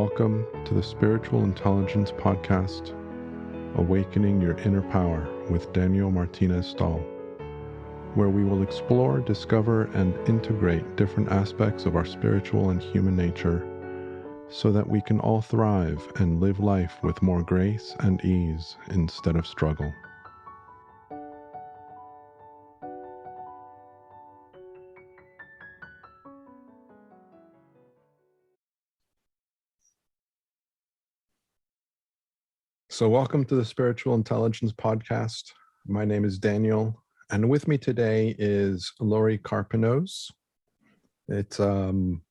Welcome to the Spiritual Intelligence Podcast, Awakening Your Inner Power with Daniel Martinez Stahl, where we will explore, discover, and integrate different aspects of our spiritual and human nature so that we can all thrive and live life with more grace and ease instead of struggle. So welcome to the Spiritual Intelligence Podcast. My name is Daniel, and with me today is Lori Carpenos. It's an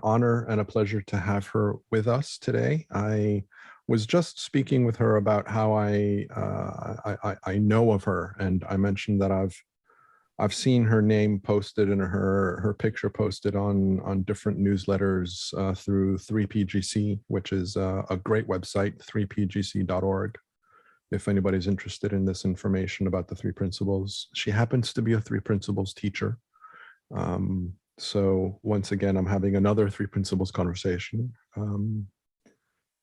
honor and a pleasure to have her with us today. I was just speaking with her about how I know of her, and I mentioned that I've seen her name posted and her picture posted on different newsletters through 3PGC, which is a great website, 3pgc.org. If anybody's interested in this information about the three principles. She happens to be a three principles teacher. So once again, I'm having another three principles conversation.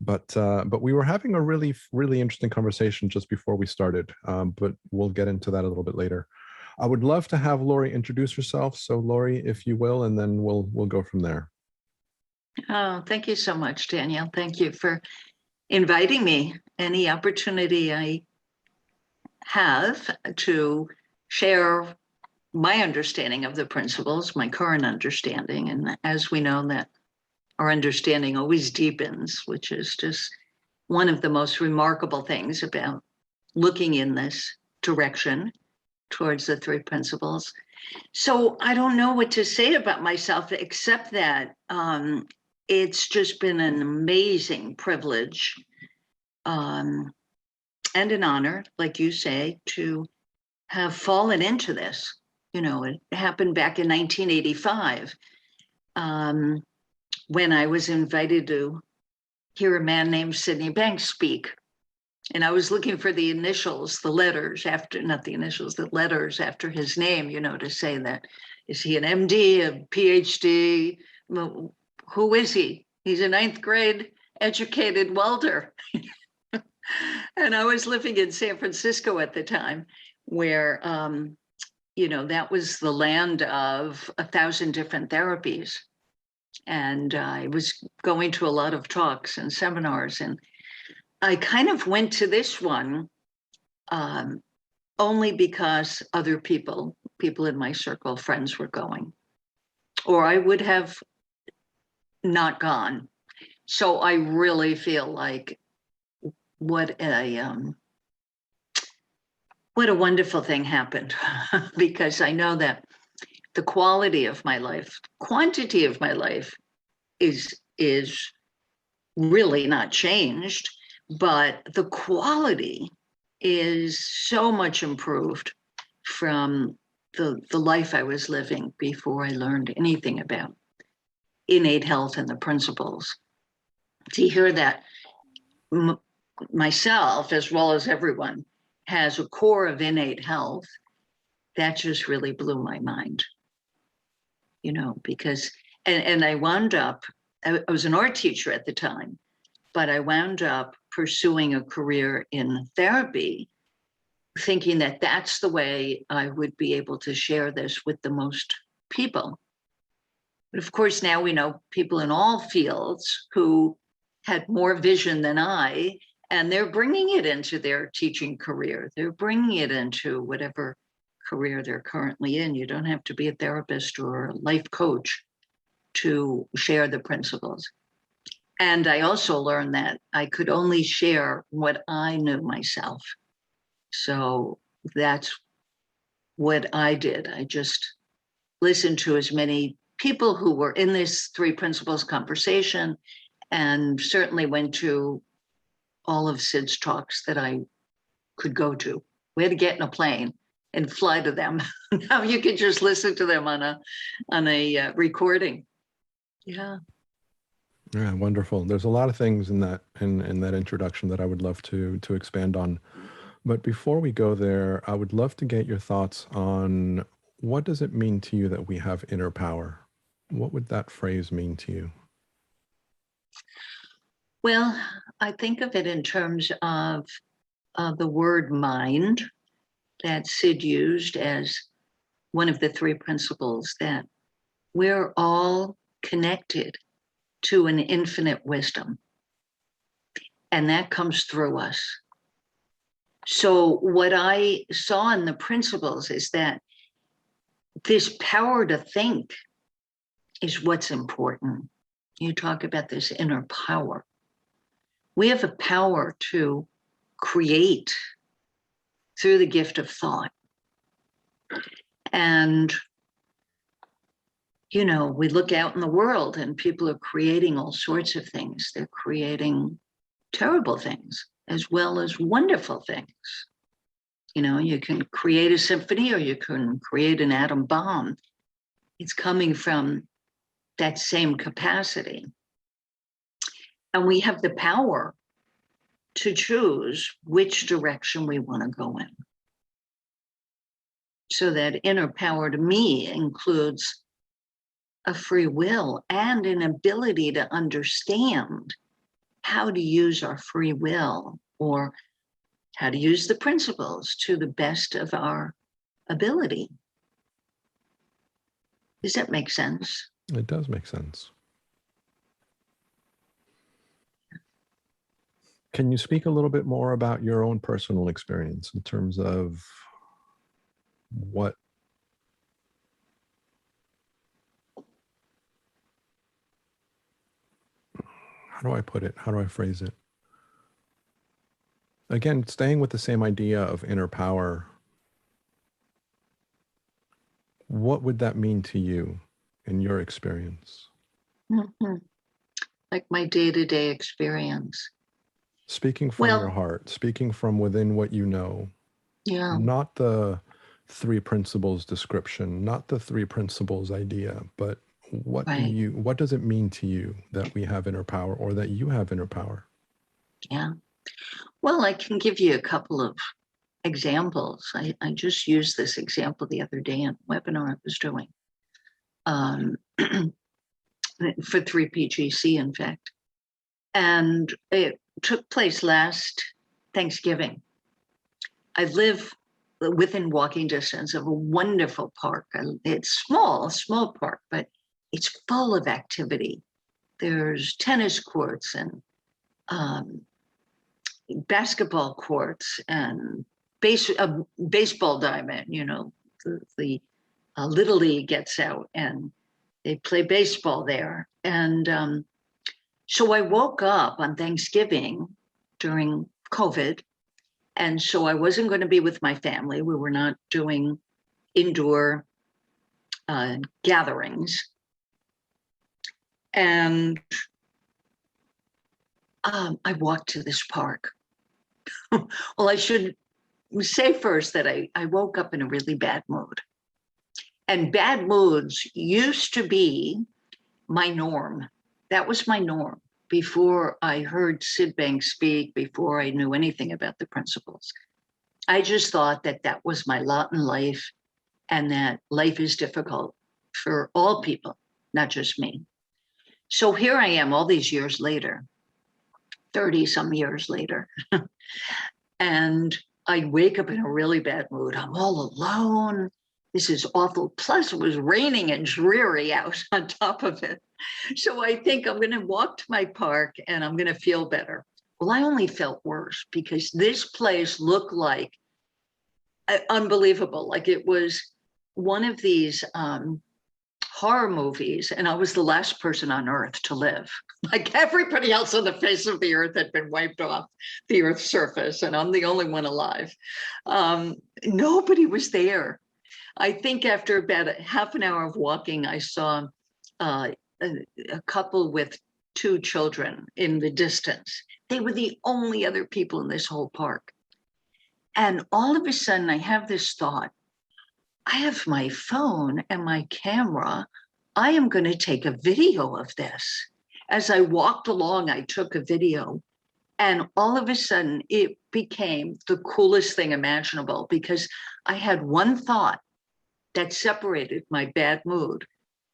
But we were having a really interesting conversation just before we started, but we'll get into that a little bit later. I would love to have Lori introduce herself. So Lori, if you will, and then we'll go from there. Oh, thank you so much, Daniel. Thank you for inviting me. Any opportunity I have to share my understanding of the principles, my current understanding. And as we know, that our understanding always deepens, which is just one of the most remarkable things about looking in this direction towards the three principles. So I don't know what to say about myself, except that it's just been an amazing privilege and an honor, like you say, to have fallen into this. You know, it happened back in 1985 when I was invited to hear a man named Sidney Banks speak. And I was looking for the initials, the letters after, not the initials, the letters after his name, you know, to say that, is he an MD, a PhD? Who is he? He's a ninth grade educated welder. And I was living in San Francisco at the time where, you know, that was the land of 1,000 different therapies. And I was going to a lot of talks and seminars, and I kind of went to this one only because other people in my circle, friends, were going, or I would have not gone. So I really feel like what a wonderful thing happened because I know that the quality of my life, quantity of my life is really not changed. But the quality is so much improved from the life I was living before I learned anything about innate health and the principles. To hear that myself, as well as everyone, has a core of innate health, that just really blew my mind. You know, because, and I wound up, I was an art teacher at the time, but I wound up pursuing a career in therapy, thinking that that's the way I would be able to share this with the most people. But of course, now we know people in all fields who had more vision than I, and they're bringing it into their teaching career. They're bringing it into whatever career they're currently in. You don't have to be a therapist or a life coach to share the principles. And I also learned that I could only share what I knew myself. So that's what I did. I just listened to as many people who were in this three principles conversation, and certainly went to all of Sid's talks that I could go to. We had to get in a plane and fly to them. Now you can just listen to them on a recording. Yeah. Yeah, wonderful. There's a lot of things in that introduction that I would love to expand on. But before we go there, I would love to get your thoughts on what does it mean to you that we have inner power? What would that phrase mean to you? Well, I think of it in terms of the word mind that Sid used as one of the three principles, that we're all connected to an infinite wisdom, and that comes through us. So what I saw in the principles is that this power to think is what's important. You talk about this inner power. We have a power to create through the gift of thought. And, you know, we look out in the world and people are creating all sorts of things. They're creating terrible things as well as wonderful things. You know, you can create a symphony or you can create an atom bomb. It's coming from that same capacity. And we have the power to choose which direction we want to go in. So that inner power to me includes a free will and an ability to understand how to use our free will, or how to use the principles to the best of our ability. Does that make sense? It does make sense. Can you speak a little bit more about your own personal experience in terms of what how do I put it? How do I phrase it? Again, staying with the same idea of inner power, what would that mean to you in your experience? Mm-hmm. Like my day-to-day experience. Speaking from your heart, speaking from within what you know. Yeah. Not the three principles description, not the three principles idea, but what does it mean to you that we have inner power, or that you have inner power? Yeah. Well, I can give you a couple of examples. I just used this example the other day in a webinar I was doing for 3PGC, in fact. And it took place last Thanksgiving. I live within walking distance of a wonderful park. It's a small park, but it's full of activity. There's tennis courts and basketball courts and baseball diamond. You know, the Little League gets out and they play baseball there. And so I woke up on Thanksgiving during COVID. And so I wasn't going to be with my family. We were not doing indoor gatherings. And I walked to this park. Well, I should say first that I woke up in a really bad mood. And bad moods used to be my norm. That was my norm before I heard Sid Banks speak, before I knew anything about the principles. I just thought that that was my lot in life, and that life is difficult for all people, not just me. So here I am all these years later, 30 some years later, and I wake up in a really bad mood. I'm all alone. This is awful. Plus, it was raining and dreary out on top of it. So I think I'm going to walk to my park and I'm going to feel better. Well, I only felt worse because this place looked like unbelievable. Like it was one of these horror movies, and I was the last person on earth to live. Like everybody else on the face of the earth had been wiped off the earth's surface, and I'm the only one alive. Nobody was there. I think after about a half an hour of walking, I saw a couple with 2 children in the distance. They were the only other people in this whole park. And all of a sudden, I have this thought. I have my phone and my camera. I am going to take a video of this. As I walked along, I took a video. And all of a sudden, it became the coolest thing imaginable, because I had one thought that separated my bad mood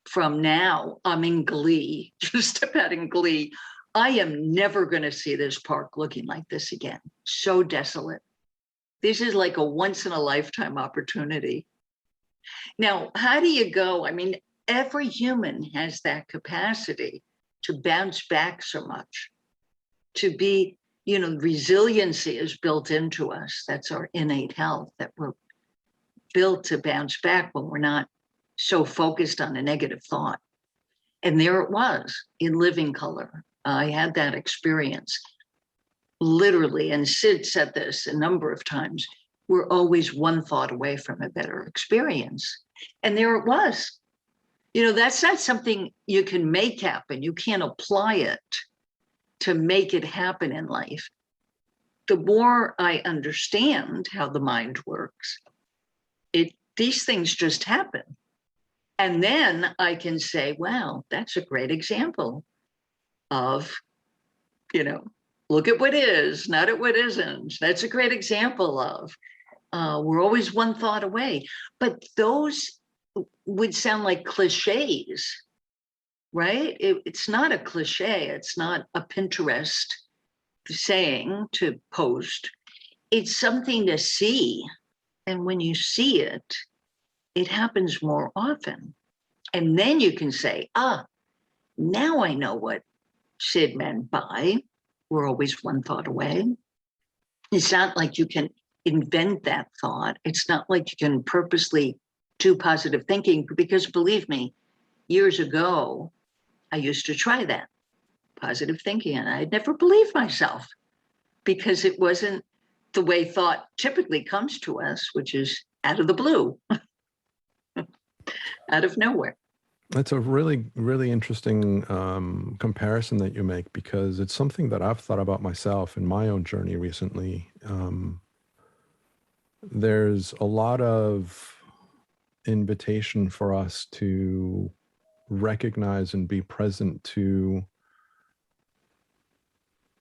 from now I'm in glee, just about in glee. I am never going to see this park looking like this again. So desolate. This is like a once in a lifetime opportunity. Now, how do you go? I mean, every human has that capacity to bounce back so much, to be, resiliency is built into us. That's our innate health, that we're built to bounce back when we're not so focused on a negative thought. And there it was in living color. I had that experience literally, and Sid said this a number of times, we're always one thought away from a better experience. And there it was. That's not something you can make happen. You can't apply it to make it happen in life. The more I understand how the mind works, these things just happen. And then I can say, wow, that's a great example of, look at what is, not at what isn't. That's a great example of, we're always one thought away. But those would sound like cliches, right? It's not a cliche. It's not a Pinterest saying to post. It's something to see. And when you see it, it happens more often. And then you can say, now I know what Sid meant by we're always one thought away. It's not like you can invent that thought. It's not like you can purposely do positive thinking, because believe me, years ago, I used to try that positive thinking, and I'd never believed myself because it wasn't the way thought typically comes to us, which is out of the blue, out of nowhere. That's a really, really interesting comparison that you make, because it's something that I've thought about myself in my own journey recently. There's a lot of invitation for us to recognize and be present to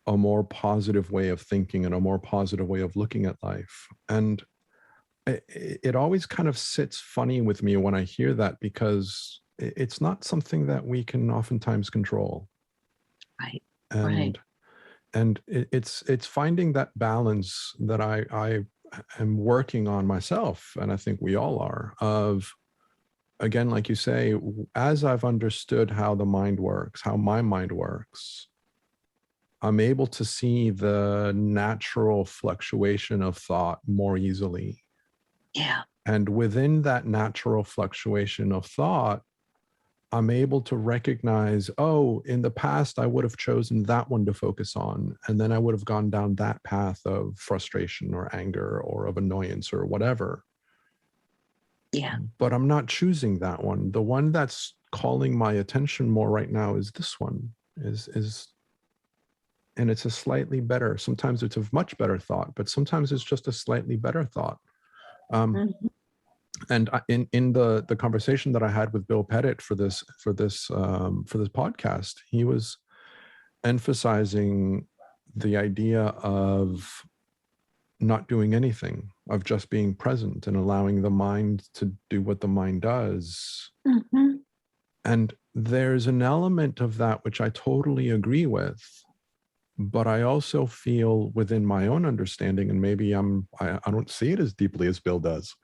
a more positive way of thinking and a more positive way of looking at life. And it always kind of sits funny with me when I hear that, because it's not something that we can oftentimes control. Right. And it's finding that balance that I am working on myself, and I think we all are, of, again, like you say, as I've understood how the mind works, how my mind works, I'm able to see the natural fluctuation of thought more easily. Yeah. And within that natural fluctuation of thought, I'm able to recognize, in the past, I would have chosen that one to focus on. And then I would have gone down that path of frustration or anger or of annoyance or whatever. Yeah. But I'm not choosing that one. The one that's calling my attention more right now is this one, and it's a slightly better, sometimes it's a much better thought, but sometimes it's just a slightly better thought. And in the conversation that I had with Bill Pettit for this podcast, he was emphasizing the idea of not doing anything, of just being present and allowing the mind to do what the mind does. Mm-hmm. And there's an element of that which I totally agree with, but I also feel within my own understanding, and maybe I don't see it as deeply as Bill does,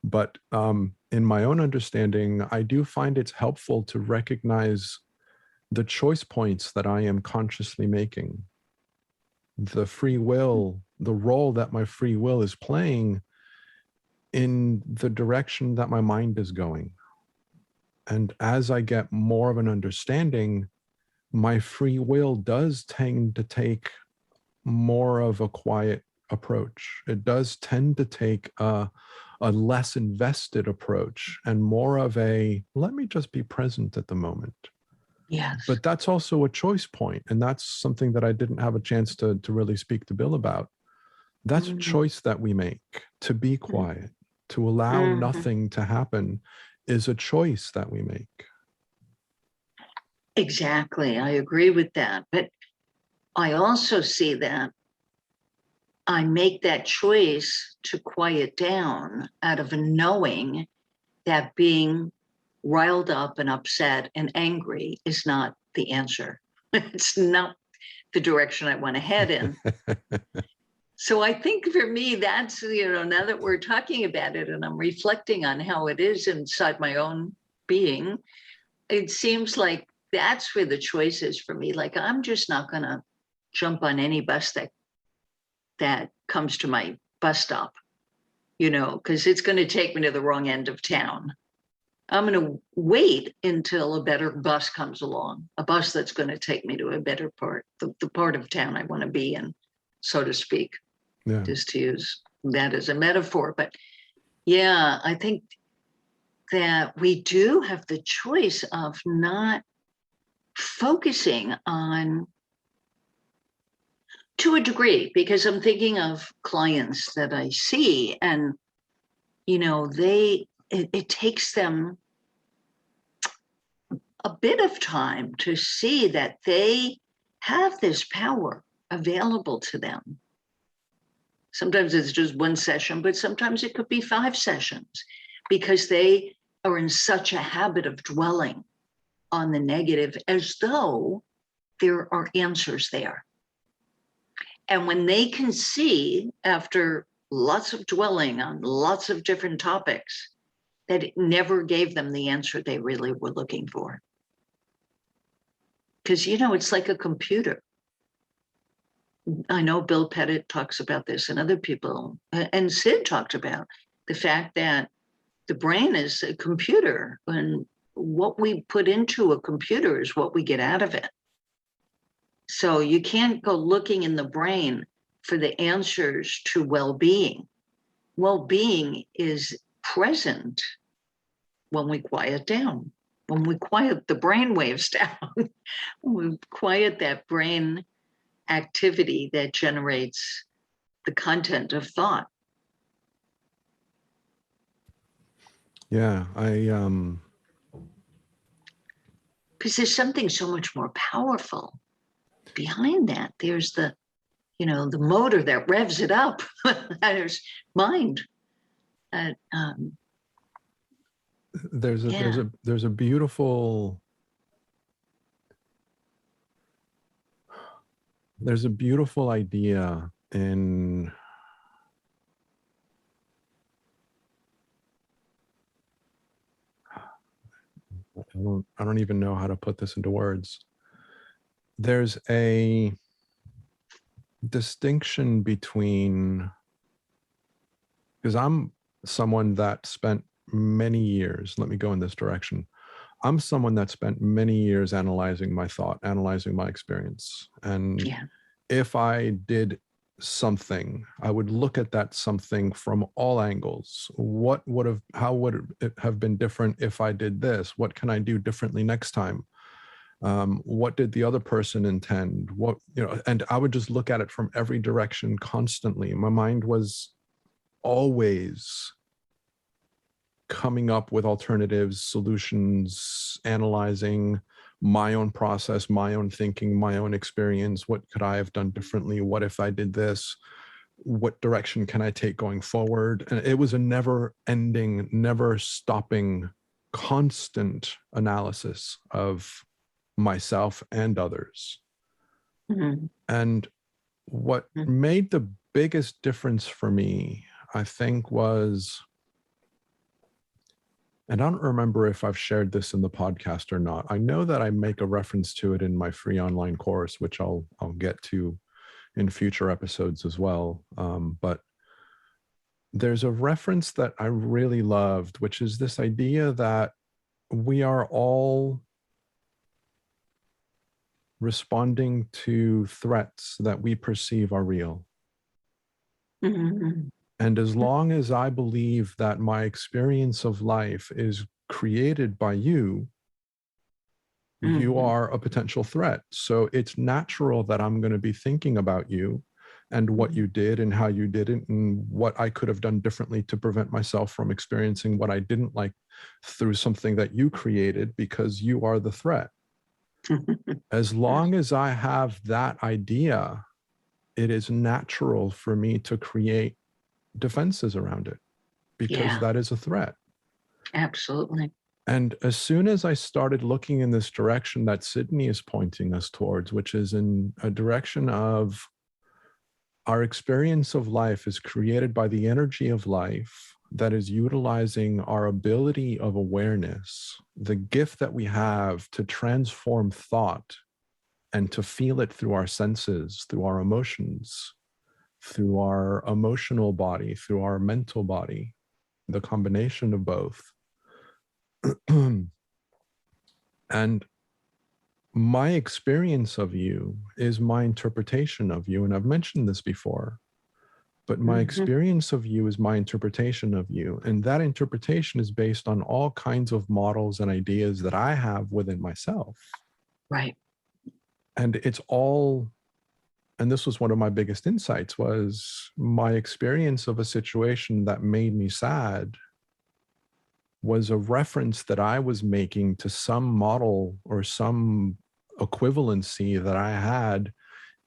but in my own understanding, I do find it's helpful to recognize the choice points that I am consciously making, the free will, the role that my free will is playing in the direction that my mind is going. And as I get more of an understanding, my free will does tend to take more of a quiet approach. It does tend to take a less invested approach and more of a, let me just be present at the moment. Yes. But that's also a choice point. And that's something that I didn't have a chance to really speak to Bill about. That's a choice that we make, to be quiet, to allow nothing to happen is a choice that we make. Exactly. I agree with that. But I also see that I make that choice to quiet down out of a knowing that being riled up and upset and angry is not the answer. It's not the direction I want to head in. So I think for me, that's, now that we're talking about it and I'm reflecting on how it is inside my own being, it seems like that's where the choice is for me. Like, I'm just not going to jump on any bus that comes to my bus stop, because it's going to take me to the wrong end of town. I'm going to wait until a better bus comes along, a bus that's going to take me to a better part, the part of town I want to be in, so to speak. Yeah. Just to use that as a metaphor. But yeah, I think that we do have the choice of not focusing on, to a degree, because I'm thinking of clients that I see, and it takes them a bit of time to see that they have this power available to them. Sometimes it's just one session, but sometimes it could be 5 sessions, because they are in such a habit of dwelling on the negative as though there are answers there. And when they can see, after lots of dwelling on lots of different topics, that it never gave them the answer they really were looking for. Because, it's like a computer. I know Bill Pettit talks about this, and other people, and Sid talked about the fact that the brain is a computer, and what we put into a computer is what we get out of it. So you can't go looking in the brain for the answers to well-being. Well-being is present when we quiet down, when we quiet the brain waves down, when we quiet that brain activity that generates the content of thought. Yeah, because there's something so much more powerful behind that. There's the motor that revs it up. There's mind. There's a beautiful idea in I don't even know how to put this into words. There's a distinction between, because I'm someone that spent many years, let me go in this direction. I'm someone that spent many years analyzing my thought, analyzing my experience. And if I did something, I would look at that something from all angles. How would it have been different if I did this? What can I do differently next time? What did the other person intend? And I would just look at it from every direction constantly. My mind was always coming up with alternatives, solutions, analyzing my own process, my own thinking, my own experience. What could I have done differently? What if I did this? What direction can I take going forward? And it was a never ending, never stopping, constant analysis of myself and others. Mm-hmm. And what made the biggest difference for me, I think, was, and I don't remember if I've shared this in the podcast or not. I know that I make a reference to it in my free online course, which I'll get to in future episodes as well. But there's a reference that I really loved, which is this idea that we are all responding to threats that we perceive are real. Mm-hmm. And as long as I believe that my experience of life is created by you, you are a potential threat. So it's natural that I'm going to be thinking about you and what you did and how you did it and what I could have done differently to prevent myself from experiencing what I didn't like through something that you created, because you are the threat. As long as I have that idea, it is natural for me to create defenses around it, because that is a threat. Absolutely. And as soon as I started looking in this direction that Sydney is pointing us towards, which is in a direction of our experience of life is created by the energy of life that is utilizing our ability of awareness, the gift that we have to transform thought and to feel it through our senses, through our emotions, through our emotional body, through our mental body, the combination of both. And my experience of you is my interpretation of you. And I've mentioned this before, but my experience of you is my interpretation of you. And that interpretation is based on all kinds of models and ideas that I have within myself. Right. And it's all, and this was one of my biggest insights, was my experience of a situation that made me sad was a reference that I was making to some model or some equivalency that I had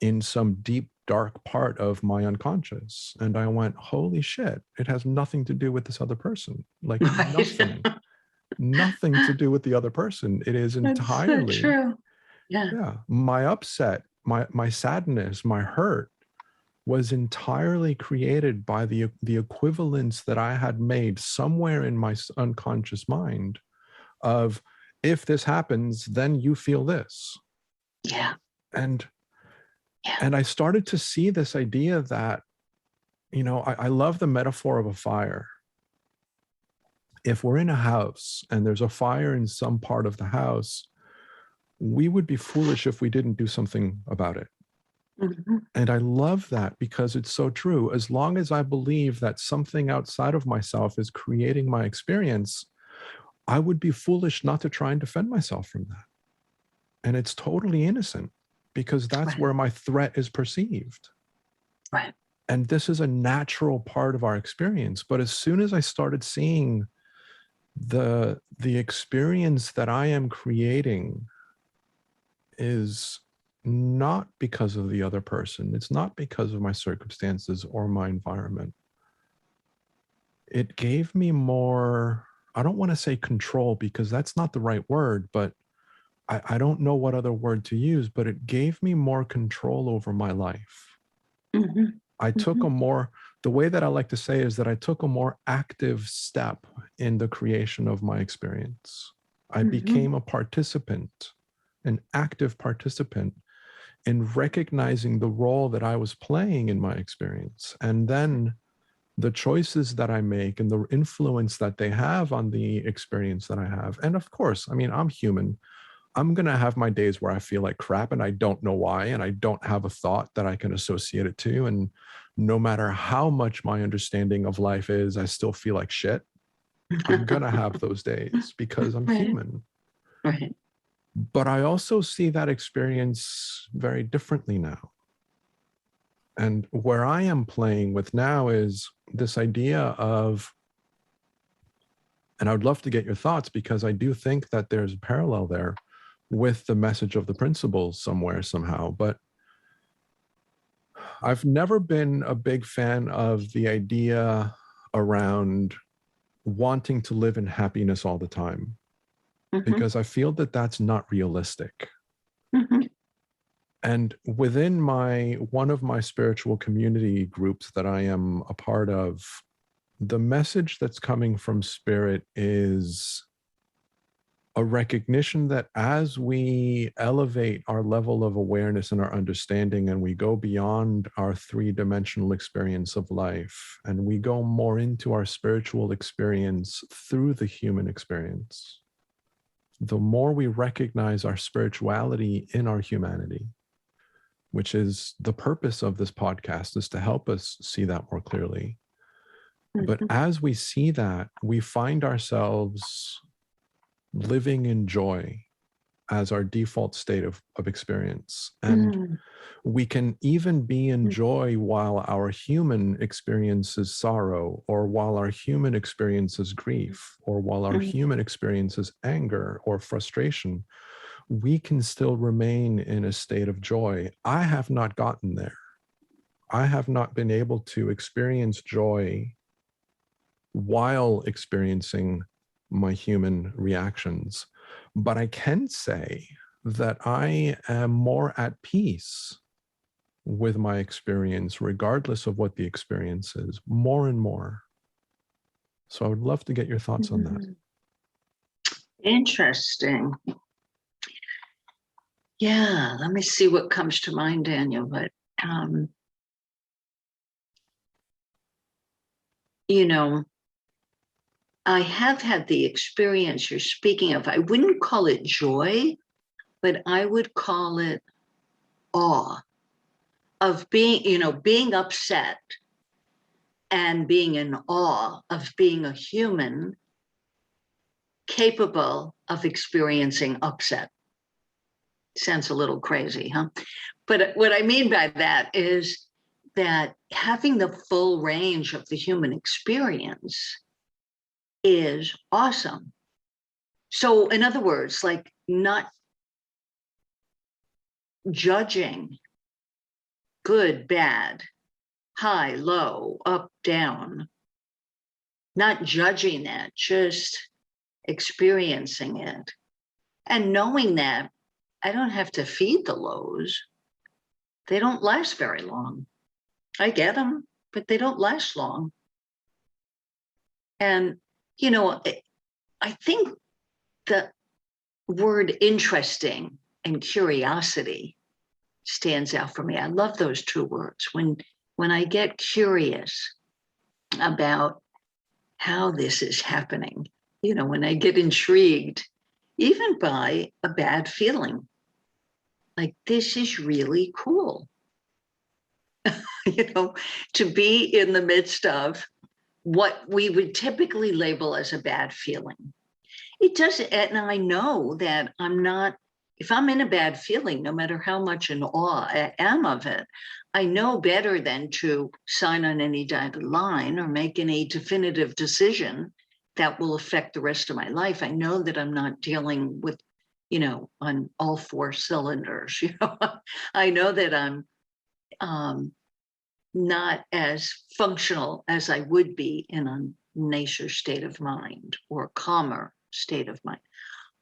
in some deep, dark part of my unconscious. And I went, holy shit, it has nothing to do with this other person. Like nothing, nothing to do with the other person. It is entirely That's so true. Yeah. Yeah. My upset, my sadness, my hurt was entirely created by the equivalence that I had made somewhere in my unconscious mind of, if this happens, then you feel this. Yeah. And Yeah. and I started to see this idea that, I love the metaphor of a fire. If we're in a house and there's a fire in some part of the house, we would be foolish if we didn't do something about it. And I love that because it's so true. As long as I believe that something outside of myself is creating my experience, I would be foolish not to try and defend myself from that. And it's totally innocent because that's where my threat is perceived. Right. And this is a natural part of our experience. But as soon as I started seeing the experience that I am creating is not because of the other person. It's not because of my circumstances or my environment. It gave me more, I don't want to say control because that's not the right word, but I don't know what other word to use, but it gave me more control over my life. I took the way that I like to say is that I took a more active step in the creation of my experience. I became a participant, an active participant in recognizing the role that I was playing in my experience. And then the choices that I make and the influence that they have on the experience that I have. And of course, I mean, I'm human. I'm going to have my days where I feel like crap and I don't know why, and I don't have a thought that I can associate it to. And no matter how much my understanding of life is, I still feel like shit. I'm going to have those days because I'm human. Right. But I also see that experience very differently now. And where I am playing with now is this idea of, and I would love to get your thoughts because I do think that there's a parallel there with the message of the principles somewhere, somehow. But I've never been a big fan of the idea around wanting to live in happiness all the time. Because I feel that that's not realistic. And within one of my spiritual community groups that I am a part of, the message that's coming from Spirit is a recognition that as we elevate our level of awareness and our understanding, and we go beyond our three-dimensional experience of life, and we go more into our spiritual experience through the human experience, the more we recognize our spirituality in our humanity, which is the purpose of this podcast, is to help us see that more clearly. But as we see that, we find ourselves living in joy as our default state of experience. And we can even be in joy while our human experiences sorrow, or while our human experiences grief, or while our human experiences anger or frustration. We can still remain in a state of joy. I have not gotten there. I have not been able to experience joy while experiencing my human reactions. But I can say that I am more at peace with my experience, regardless of what the experience is, more and more. So I would love to get your thoughts on that. Interesting. Yeah, let me see what comes to mind, Daniel. But, you know, I have had the experience you're speaking of. I wouldn't call it joy, but I would call it awe of being upset and being in awe of being a human capable of experiencing upset. Sounds a little crazy, huh? But what I mean by that is that having the full range of the human experience is awesome. So in other words, like not judging good, bad, high, low, up, down, not judging that, just experiencing it and knowing that I don't have to feed the lows. They don't last very long. I get them, but they don't last long. And, you know, I think the word interesting and curiosity stands out for me. I love those two words. When I get curious about how this is happening, you know, when I get intrigued, even by a bad feeling, like this is really cool, you know, to be in the midst of what we would typically label as a bad feeling. It doesn't, and I know that I'm not, if I'm in a bad feeling, no matter how much in awe I am of it, I know better than to sign on any dotted line or make any definitive decision that will affect the rest of my life. I know that I'm not dealing with, you know, on all four cylinders, you know. I know that I'm not as functional as I would be in a nicer state of mind or calmer state of mind.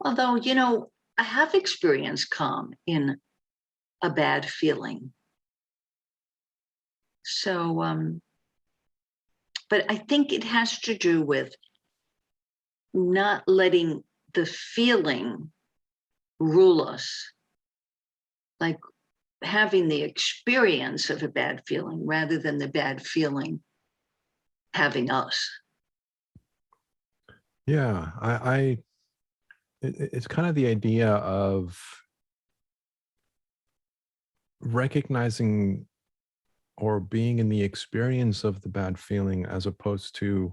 Although, you know, I have experienced calm in a bad feeling. So, but I think it has to do with not letting the feeling rule us, like having the experience of a bad feeling rather than the bad feeling having us. Yeah, it's kind of the idea of recognizing or being in the experience of the bad feeling as opposed to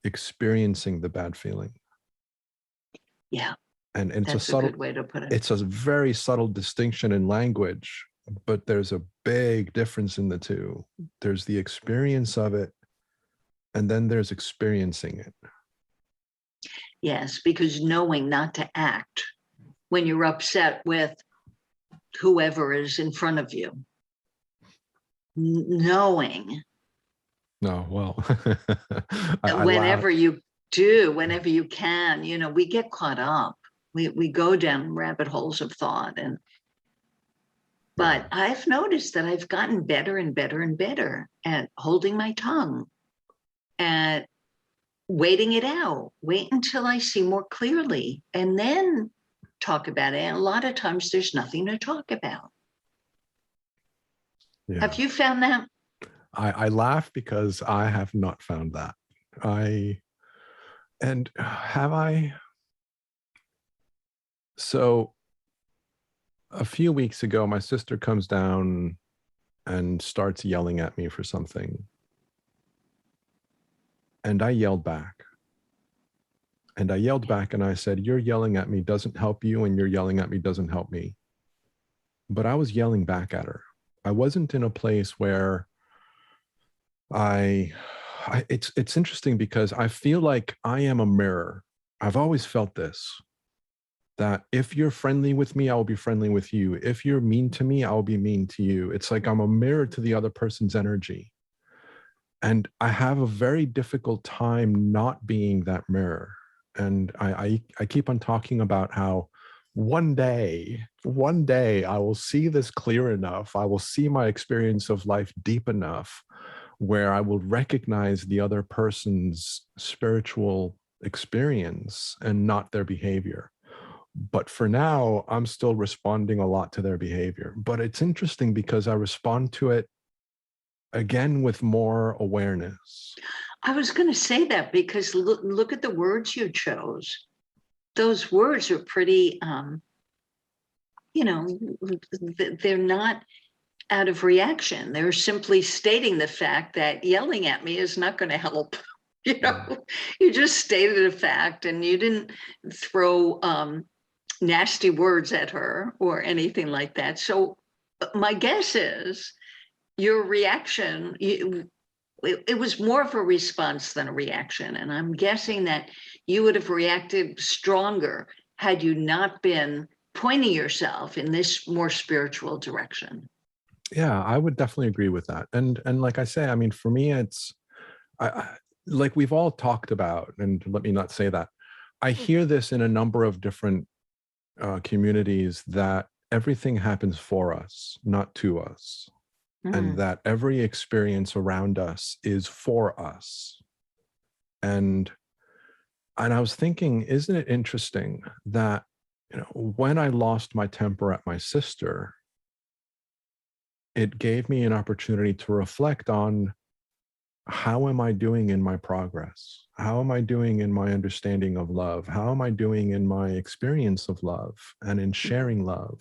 experiencing the bad feeling. Yeah. And it's That's a subtle good way to put it. It's a very subtle distinction in language, but there's a big difference in the two. There's the experience of it, and then there's experiencing it. Yes, because knowing not to act when you're upset with whoever is in front of you. Knowing. No, well, whenever you do, whenever you can, you know, we get caught up. We go down rabbit holes of thought. But I've noticed that I've gotten better and better and better at holding my tongue, at waiting it out, wait until I see more clearly, and then talk about it. And a lot of times there's nothing to talk about. Yeah. Have you found that? I laugh because I have not found that. Have I? So a few weeks ago, my sister comes down and starts yelling at me for something. And I yelled back. And I yelled back and I said, "You're yelling at me doesn't help you, and you're yelling at me doesn't help me." But I was yelling back at her. I wasn't in a place where it's interesting because I feel like I am a mirror. I've always felt this, that if you're friendly with me, I will be friendly with you. If you're mean to me, I'll be mean to you. It's like I'm a mirror to the other person's energy. And I have a very difficult time not being that mirror. And I keep on talking about how one day I will see this clear enough. I will see my experience of life deep enough where I will recognize the other person's spiritual experience and not their behavior. But for now, I'm still responding a lot to their behavior. But it's interesting because I respond to it again with more awareness. I was going to say that because look at the words you chose. Those words are pretty, they're not out of reaction. They're simply stating the fact that yelling at me is not going to help. You just stated a fact and you didn't throw nasty words at her or anything like that. So my guess is your reaction, it was more of a response than a reaction. And I'm guessing that you would have reacted stronger had you not been pointing yourself in this more spiritual direction. Yeah, I would definitely agree with that. And like I say, I mean, for me, it's like we've all talked about, and let me not say that. I hear this in a number of different communities that everything happens for us, not to us. And that every experience around us is for us. And I was thinking, isn't it interesting that, when I lost my temper at my sister, it gave me an opportunity to reflect on how am I doing in my progress? How am I doing in my understanding of love? How am I doing in my experience of love and in sharing love?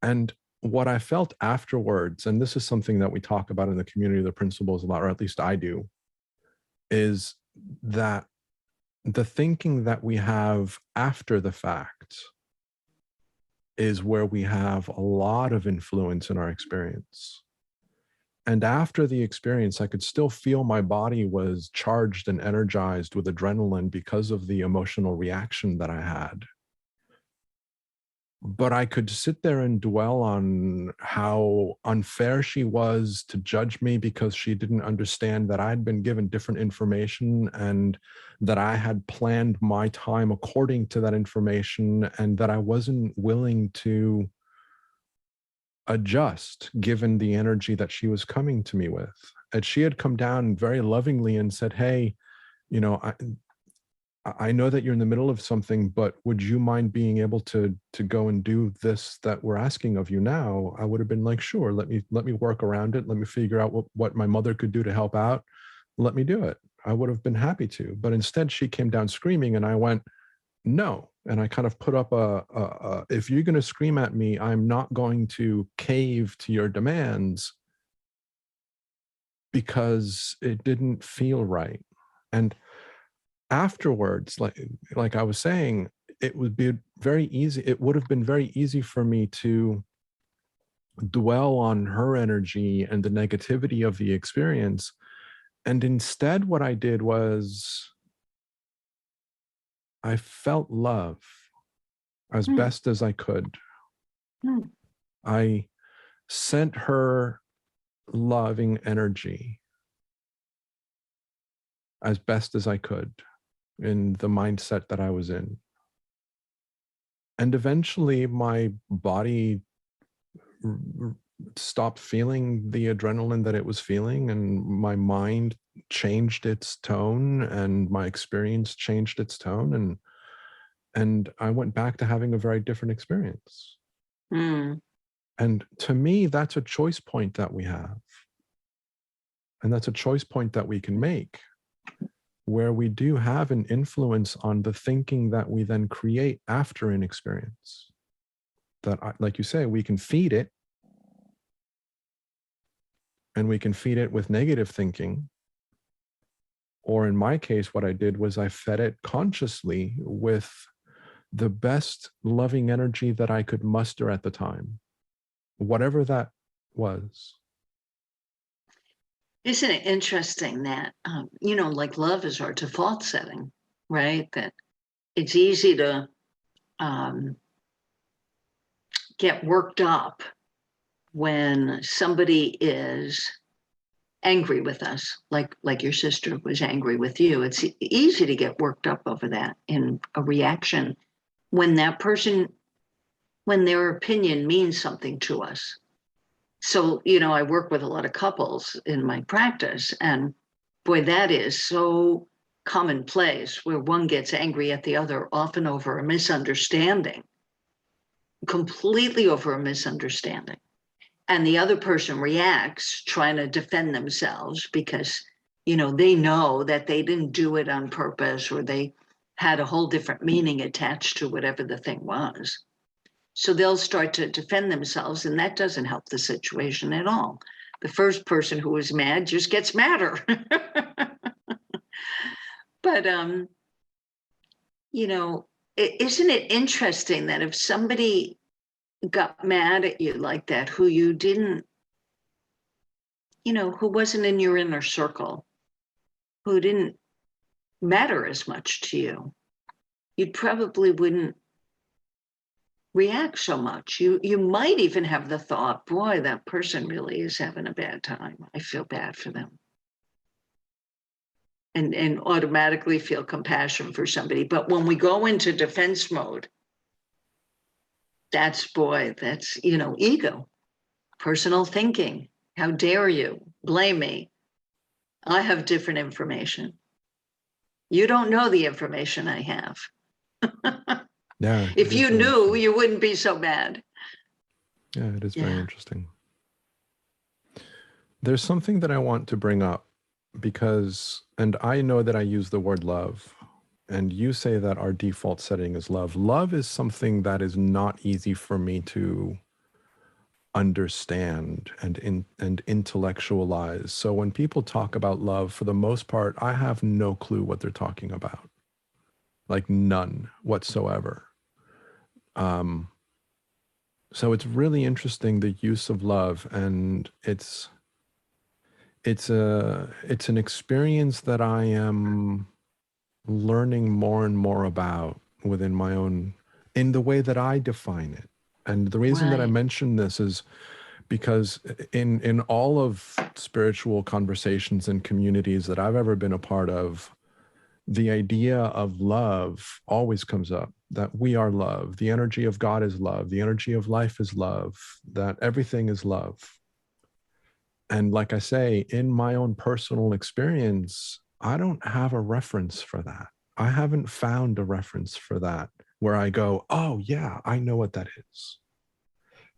And what I felt afterwards, and this is something that we talk about in the community, the principles a lot, or at least I do, is that the thinking that we have after the fact is where we have a lot of influence in our experience. And after the experience, I could still feel my body was charged and energized with adrenaline because of the emotional reaction that I had. But I could sit there and dwell on how unfair she was to judge me because she didn't understand that I'd been given different information and that I had planned my time according to that information and that I wasn't willing to adjust given the energy that she was coming to me with. And she had come down very lovingly and said, hey, I know that you're in the middle of something, but would you mind being able to go and do this that we're asking of you now? I would have been like, sure, let me work around it. Let me figure out what my mother could do to help out. Let me do it. I would have been happy to. But instead she came down screaming and I went, no. And I kind of put up if you're going to scream at me, I'm not going to cave to your demands because it didn't feel right. And afterwards, like I was saying, it would be very easy. It would have been very easy for me to dwell on her energy and the negativity of the experience. And instead, what I did was I felt love as best as I could. I sent her loving energy as best as I could in the mindset that I was in. And eventually my body stopped feeling the adrenaline that it was feeling, and my mind changed its tone and my experience changed its tone, and I went back to having a very different experience. And to me, that's a choice point that we have. And that's a choice point that we can make, where we do have an influence on the thinking that we then create after an experience. That, like you say, we can feed it, and we can feed it with negative thinking. Or in my case, what I did was I fed it consciously with the best loving energy that I could muster at the time, whatever that was. Isn't it interesting that, like love is our default setting, right? That it's easy to get worked up when somebody is angry with us, like your sister was angry with you. It's easy to get worked up over that in a reaction when that person, when their opinion means something to us. So, I work with a lot of couples in my practice, and boy, that is so commonplace where one gets angry at the other, often over a misunderstanding, completely over a misunderstanding. And the other person reacts trying to defend themselves because, they know that they didn't do it on purpose, or they had a whole different meaning attached to whatever the thing was. So they'll start to defend themselves, and that doesn't help the situation at all. The first person who is mad just gets madder. But, isn't it interesting that if somebody got mad at you like that, who you didn't, who wasn't in your inner circle, who didn't matter as much to you, you probably wouldn't react so much. You might even have the thought, boy, that person really is having a bad time. I feel bad for them. And automatically feel compassion for somebody. But when we go into defense mode, that's ego, personal thinking. How dare you blame me? I have different information. You don't know the information I have. Yeah. If you knew, you wouldn't be so bad. Yeah, it is very interesting. There's something that I want to bring up because, and I know that I use the word love, and you say that our default setting is love. Love is something that is not easy for me to understand and intellectualize. So when people talk about love, for the most part, I have no clue what they're talking about. Like none whatsoever. So it's really interesting, the use of love, and it's an experience that I am learning more and more about within my own, in the way that I define it. And the reason that I mention this is because in all of spiritual conversations and communities that I've ever been a part of, the idea of love always comes up, that we are love. The energy of God is love. The energy of life is love, that everything is love. And like I say, in my own personal experience, I don't have a reference for that. I haven't found a reference for that where I go, oh yeah, I know what that is.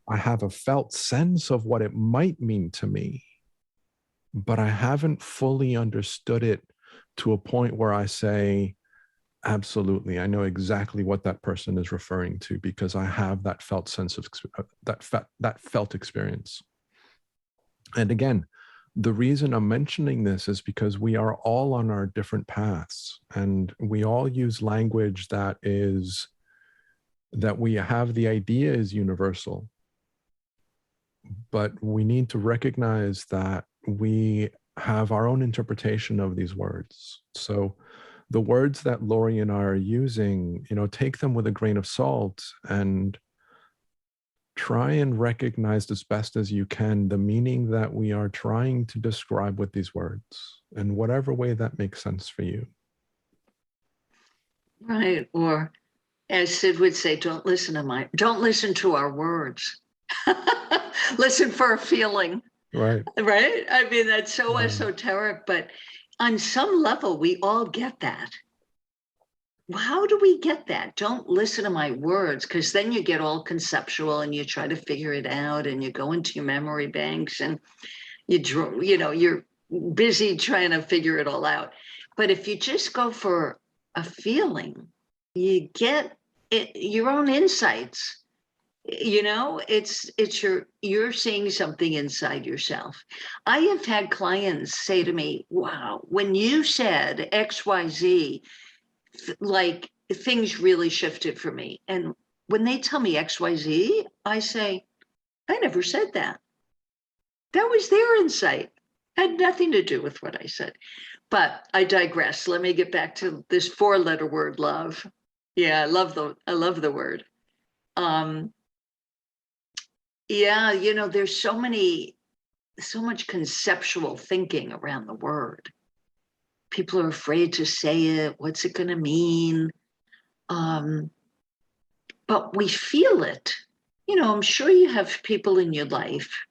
I have a felt sense of what it might mean to me, but I haven't fully understood it to a point where I say, absolutely, I know exactly what that person is referring to because I have that felt sense of that felt experience. And again, the reason I'm mentioning this is because we are all on our different paths, and we all use language that we have the idea is universal, but we need to recognize that we have our own interpretation of these words. So the words that Lori and I are using, take them with a grain of salt and try and recognize as best as you can the meaning that we are trying to describe with these words, in whatever way that makes sense for you. Right. Or as Sid would say, don't listen to our words. Listen for a feeling. Right. Right. I mean, that's so esoteric, but on some level, we all get that. How do we get that? Don't listen to my words, because then you get all conceptual and you try to figure it out, and you go into your memory banks and you're busy trying to figure it all out. But if you just go for a feeling, you get your own insights. You're seeing something inside yourself. I have had clients say to me, wow, when you said XYZ, like things really shifted for me. And when they tell me XYZ, I say, I never said that. That was their insight. Had nothing to do with what I said. But I digress. Let me get back to this 4-letter word, love. Yeah, I love the word. Yeah, there's so many so much conceptual thinking around the word. People are afraid to say it. What's it going to mean? But we feel it. You know, I'm sure you have people in your life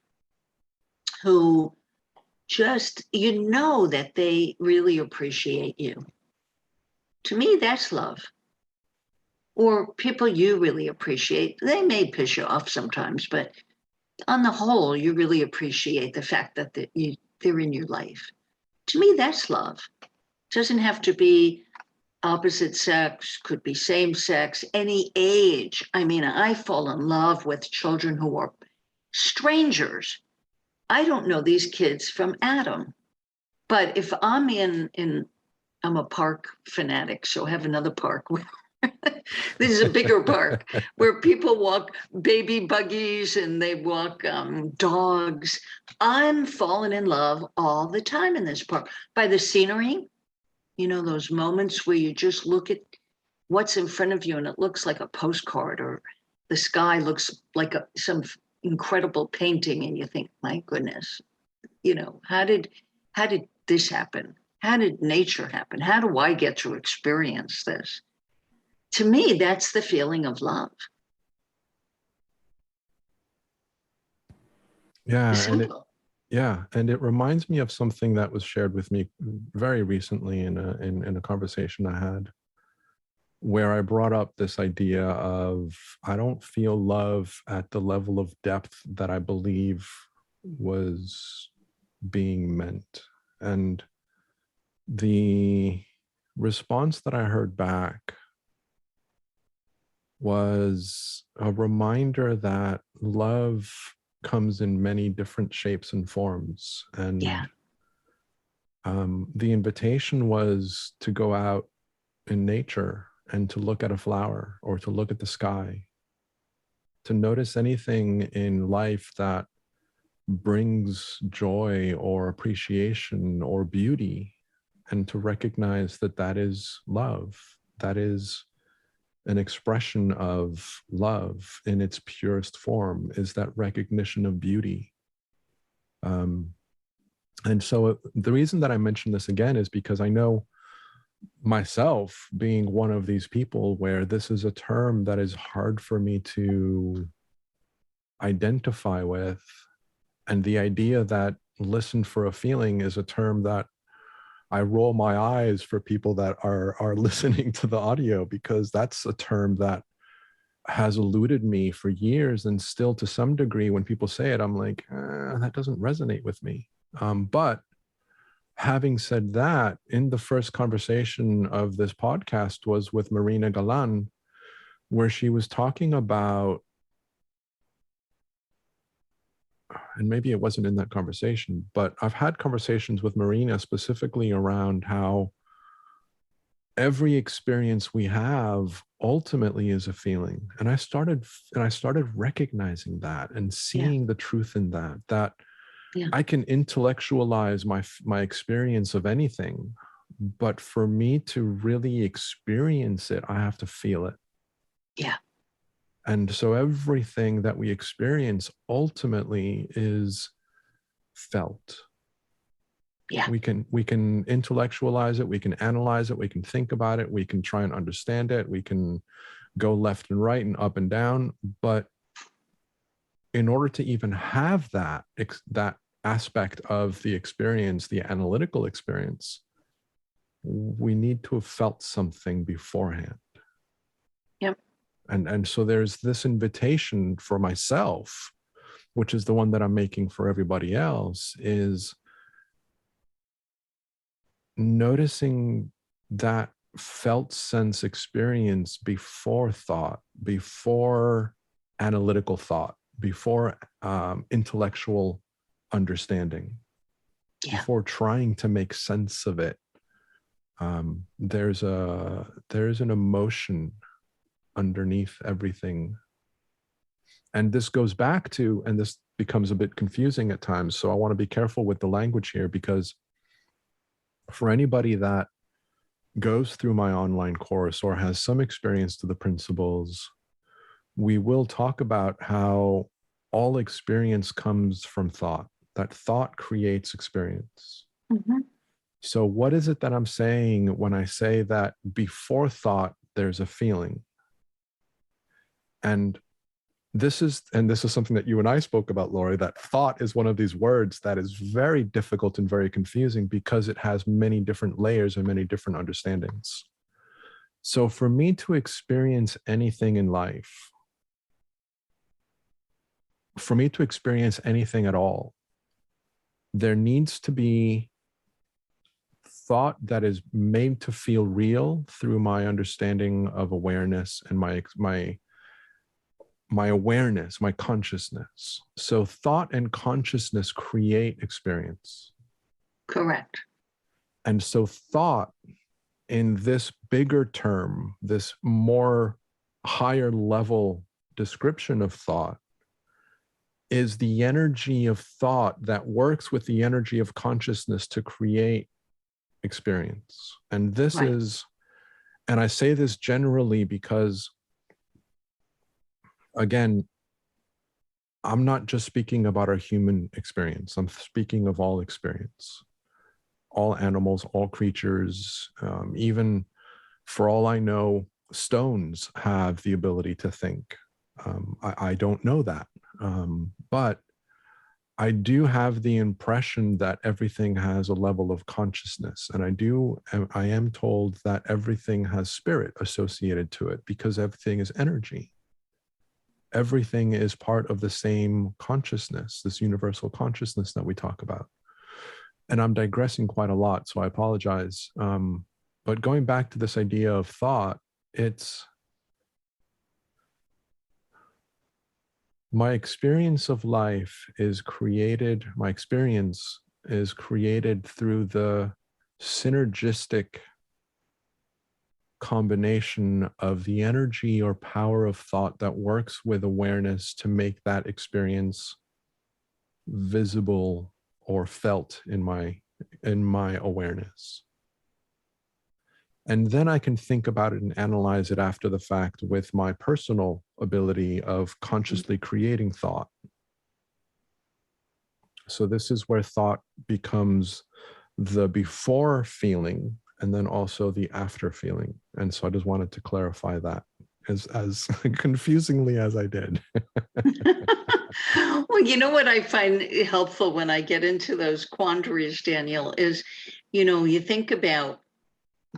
who just, you know, that they really appreciate you. To me, that's love. Or people you really appreciate. They may piss you off sometimes, but on the whole, you really appreciate the fact that they're in your life. To me, that's love. It doesn't have to be opposite sex, could be same sex, any age. I mean, I fall in love with children who are strangers. I don't know these kids from Adam. But if I'm I'm a park fanatic, so I have another park where this is a bigger park where people walk baby buggies and they walk dogs. I'm falling in love all the time in this park by the scenery. You know, those moments where you just look at what's in front of you and it looks like a postcard, or the sky looks like some incredible painting, and you think, my goodness, you know, how did this happen? How did nature happen? How do I get to experience this? To me, that's the feeling of love. Yeah, Simple. and it reminds me of something that was shared with me very recently in a conversation I had, where I brought up this idea of, I don't feel love at the level of depth that I believe was being meant. And the response that I heard back was a reminder that love comes in many different shapes and forms. And Yeah. The invitation was to go out in nature and to look at a flower or to look at the sky, to notice anything in life that brings joy or appreciation or beauty, and to recognize that that is love. That is an expression of love in its purest form, is that recognition of beauty. And so the reason that I mention this again is because I know myself being one of these people where this is a term that is hard for me to identify with. And the idea that listen for a feeling is a term that I roll my eyes for people that are listening to the audio, because that's a term that has eluded me for years. And still, to some degree, when people say it, I'm like, that doesn't resonate with me. But having said that, in the first conversation of this podcast was with Marina Galan, where she was talking about, and maybe it wasn't in that conversation, but I've had conversations with Marina specifically around how every experience we have ultimately is a feeling. And I started recognizing that and seeing the truth in that I can intellectualize my experience of anything, but for me to really experience it, I have to feel it. Yeah. And so everything that we experience ultimately is felt. Yeah. We can intellectualize it, we can analyze it, we can think about it, we can try and understand it, we can go left and right and up and down. But in order to even have that aspect of the experience, the analytical experience, we need to have felt something beforehand. Yep. And so there's this invitation for myself, which is the one that I'm making for everybody else, is noticing that felt sense experience before thought, before analytical thought, before intellectual understanding, before trying to make sense of it. There's an emotion underneath everything. And this goes back to, and this becomes a bit confusing at times, so I want to be careful with the language here, because for anybody that goes through my online course or has some experience to the principles, we will talk about how all experience comes from thought. that thought creates experience. Mhm. So what is it that I'm saying when I say that before thought, there's a feeling? And this is something that you and I spoke about, Lori, that thought is one of these words that is very difficult and very confusing because it has many different layers and many different understandings. So for me to experience anything in life, for me to experience anything at all, there needs to be thought that is made to feel real through my understanding of awareness and my awareness, my consciousness. So thought and consciousness create experience. Correct. And so thought, in this bigger term, this more higher level description of thought, is the energy of thought that works with the energy of consciousness to create experience. And this Right. is, and I say this generally because, again, I'm not just speaking about our human experience. I'm speaking of all experience, all animals, all creatures, even for all I know, stones have the ability to think. I don't know that. But I do have the impression that everything has a level of consciousness. And I am told that everything has spirit associated to it because everything is energy. Everything is part of the same consciousness, this universal consciousness that we talk about. And I'm digressing quite a lot, so I apologize. But going back to this idea of thought, it's my experience of life is created, my experience is created through the synergistic combination of the energy or power of thought that works with awareness to make that experience visible or felt in my awareness. And then I can think about it and analyze it after the fact with my personal ability of consciously creating thought. So this is where thought becomes the before feeling and then also the after feeling. And so I just wanted to clarify that as confusingly as I did. Well, you know what I find helpful when I get into those quandaries, Daniel, is, you think about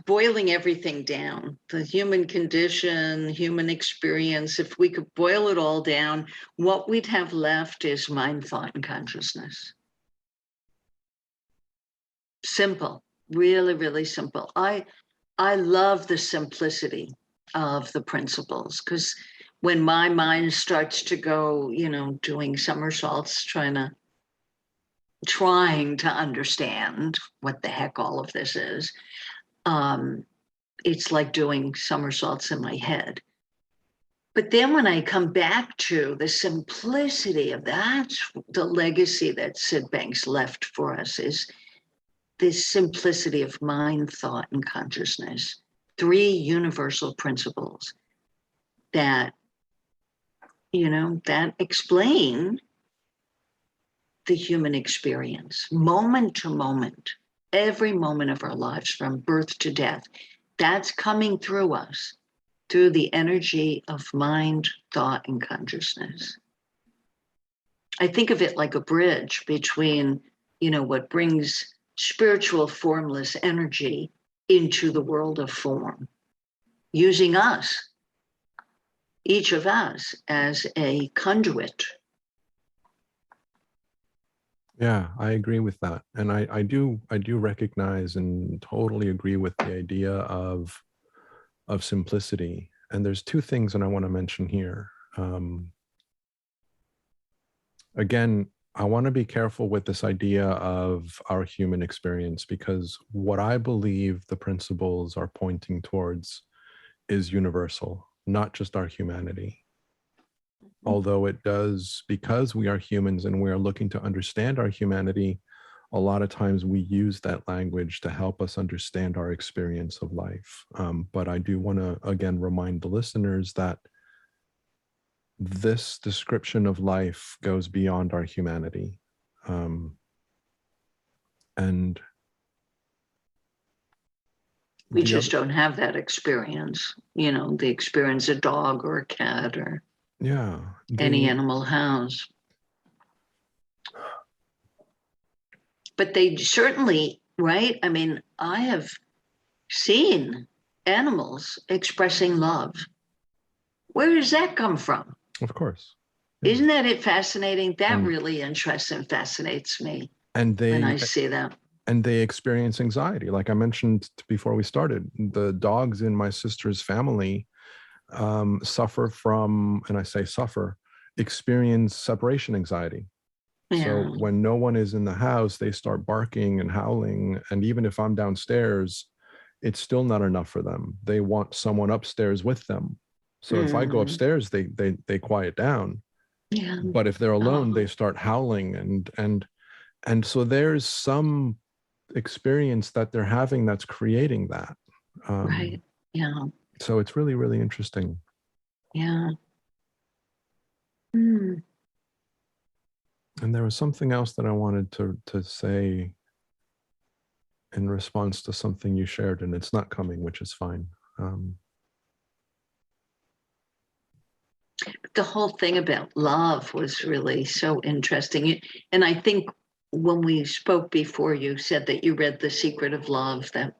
boiling everything down, the human condition, human experience. If we could boil it all down, what we'd have left is mind, thought, and consciousness. Simple, really, really simple. I love the simplicity of the principles, because when my mind starts to go, doing somersaults, trying to understand what the heck all of this is, it's like doing somersaults in my head. But then when I come back to the simplicity of that, the legacy that Sid Banks left for us is this simplicity of mind, thought, and consciousness. 3 universal principles that, that explain the human experience, moment to moment, every moment of our lives, from birth to death. That's coming through us, through the energy of mind, thought, and consciousness. I think of it like a bridge between, what brings spiritual formless energy into the world of form, using us, each of us, as a conduit. Yeah, I agree with that. And I do recognize and totally agree with the idea of simplicity. And there's 2 things that I want to mention here. Again, I want to be careful with this idea of our human experience, because what I believe the principles are pointing towards is universal, not just our humanity. Although it does, because we are humans and we are looking to understand our humanity, a lot of times we use that language to help us understand our experience of life. But I do want to, again, remind the listeners that this description of life goes beyond our humanity. And we just don't have that experience, the experience a dog or a cat or any animal has. But they certainly, right? I mean, I have seen animals expressing love. Where does that come from? Of course. Yeah. Isn't that fascinating? That really interests and fascinates me when I see that. And they experience anxiety. Like I mentioned before we started, the dogs in my sister's family suffer from, and I say suffer, experience separation anxiety. Yeah. So when no one is in the house, they start barking and howling. And even if I'm downstairs, it's still not enough for them. They want someone upstairs with them. So if I go upstairs, they quiet down. Yeah. But if they're alone, they start howling. And so there's some experience that they're having that's creating that. Right. Yeah. So it's really, really interesting. Yeah. And there was something else that I wanted to say in response to something you shared, and it's not coming, which is fine. The whole thing about love was really so interesting. And I think when we spoke before, you said that you read The Secret of Love, that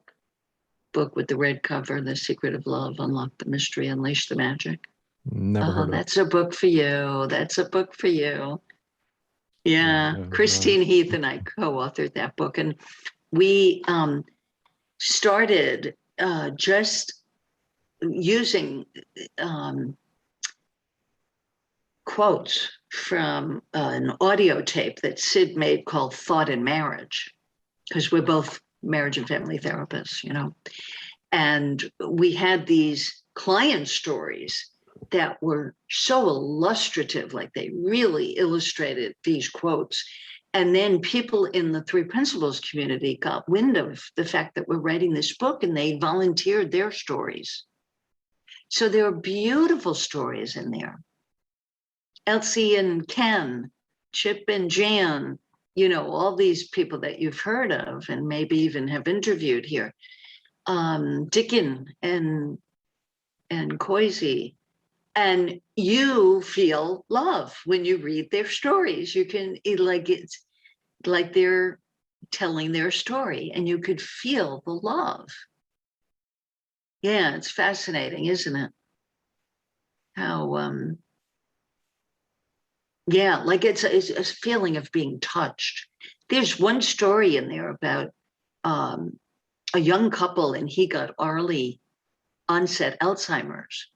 book with the red cover, The Secret of Love, Unlock the Mystery, Unleash the Magic. Never heard of it. That's a book for you. That's a book for you. Yeah. Christine Heath and I co-authored that book. And we started just using quotes from an audio tape that Sid made called Thought in Marriage, because we're both marriage and family therapists, and we had these client stories that were so illustrative, like they really illustrated these quotes. And then people in the Three Principles community got wind of the fact that we're writing this book, and they volunteered their stories. So there are beautiful stories in there. Elsie and Ken, Chip and Jan, all these people that you've heard of and maybe even have interviewed here. Dickin and Coisy. And you feel love when you read their stories. You can, it's like they're telling their story, and you could feel the love. Yeah, it's fascinating, isn't it? How, like it's a feeling of being touched. There's one story in there about a young couple, and he got early onset Alzheimer's.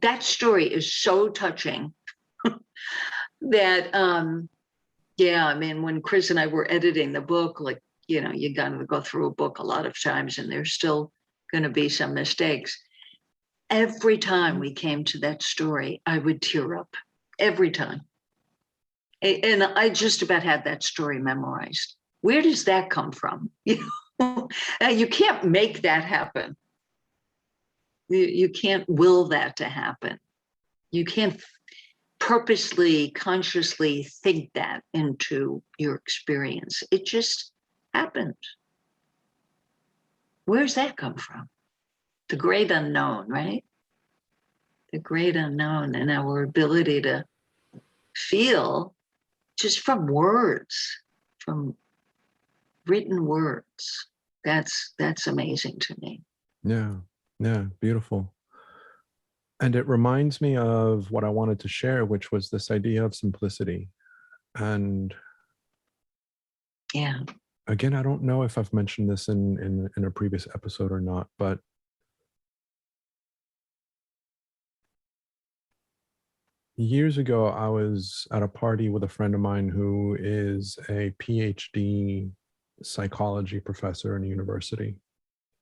That story is so touching that, I mean, when Chris and I were editing the book, like, you got to go through a book a lot of times, and there's still going to be some mistakes. Every time we came to that story, I would tear up, every time. And I just about had that story memorized. Where does that come from? You can't make that happen. You can't will that to happen. You can't purposely, consciously think that into your experience. It just happened. Where's that come from? The great unknown, right? The great unknown, and our ability to feel just from words, from written words. That's amazing to me. Yeah, beautiful. And it reminds me of what I wanted to share, which was this idea of simplicity. And again, I don't know if I've mentioned this in a previous episode or not, but years ago, I was at a party with a friend of mine who is a PhD psychology professor in a university.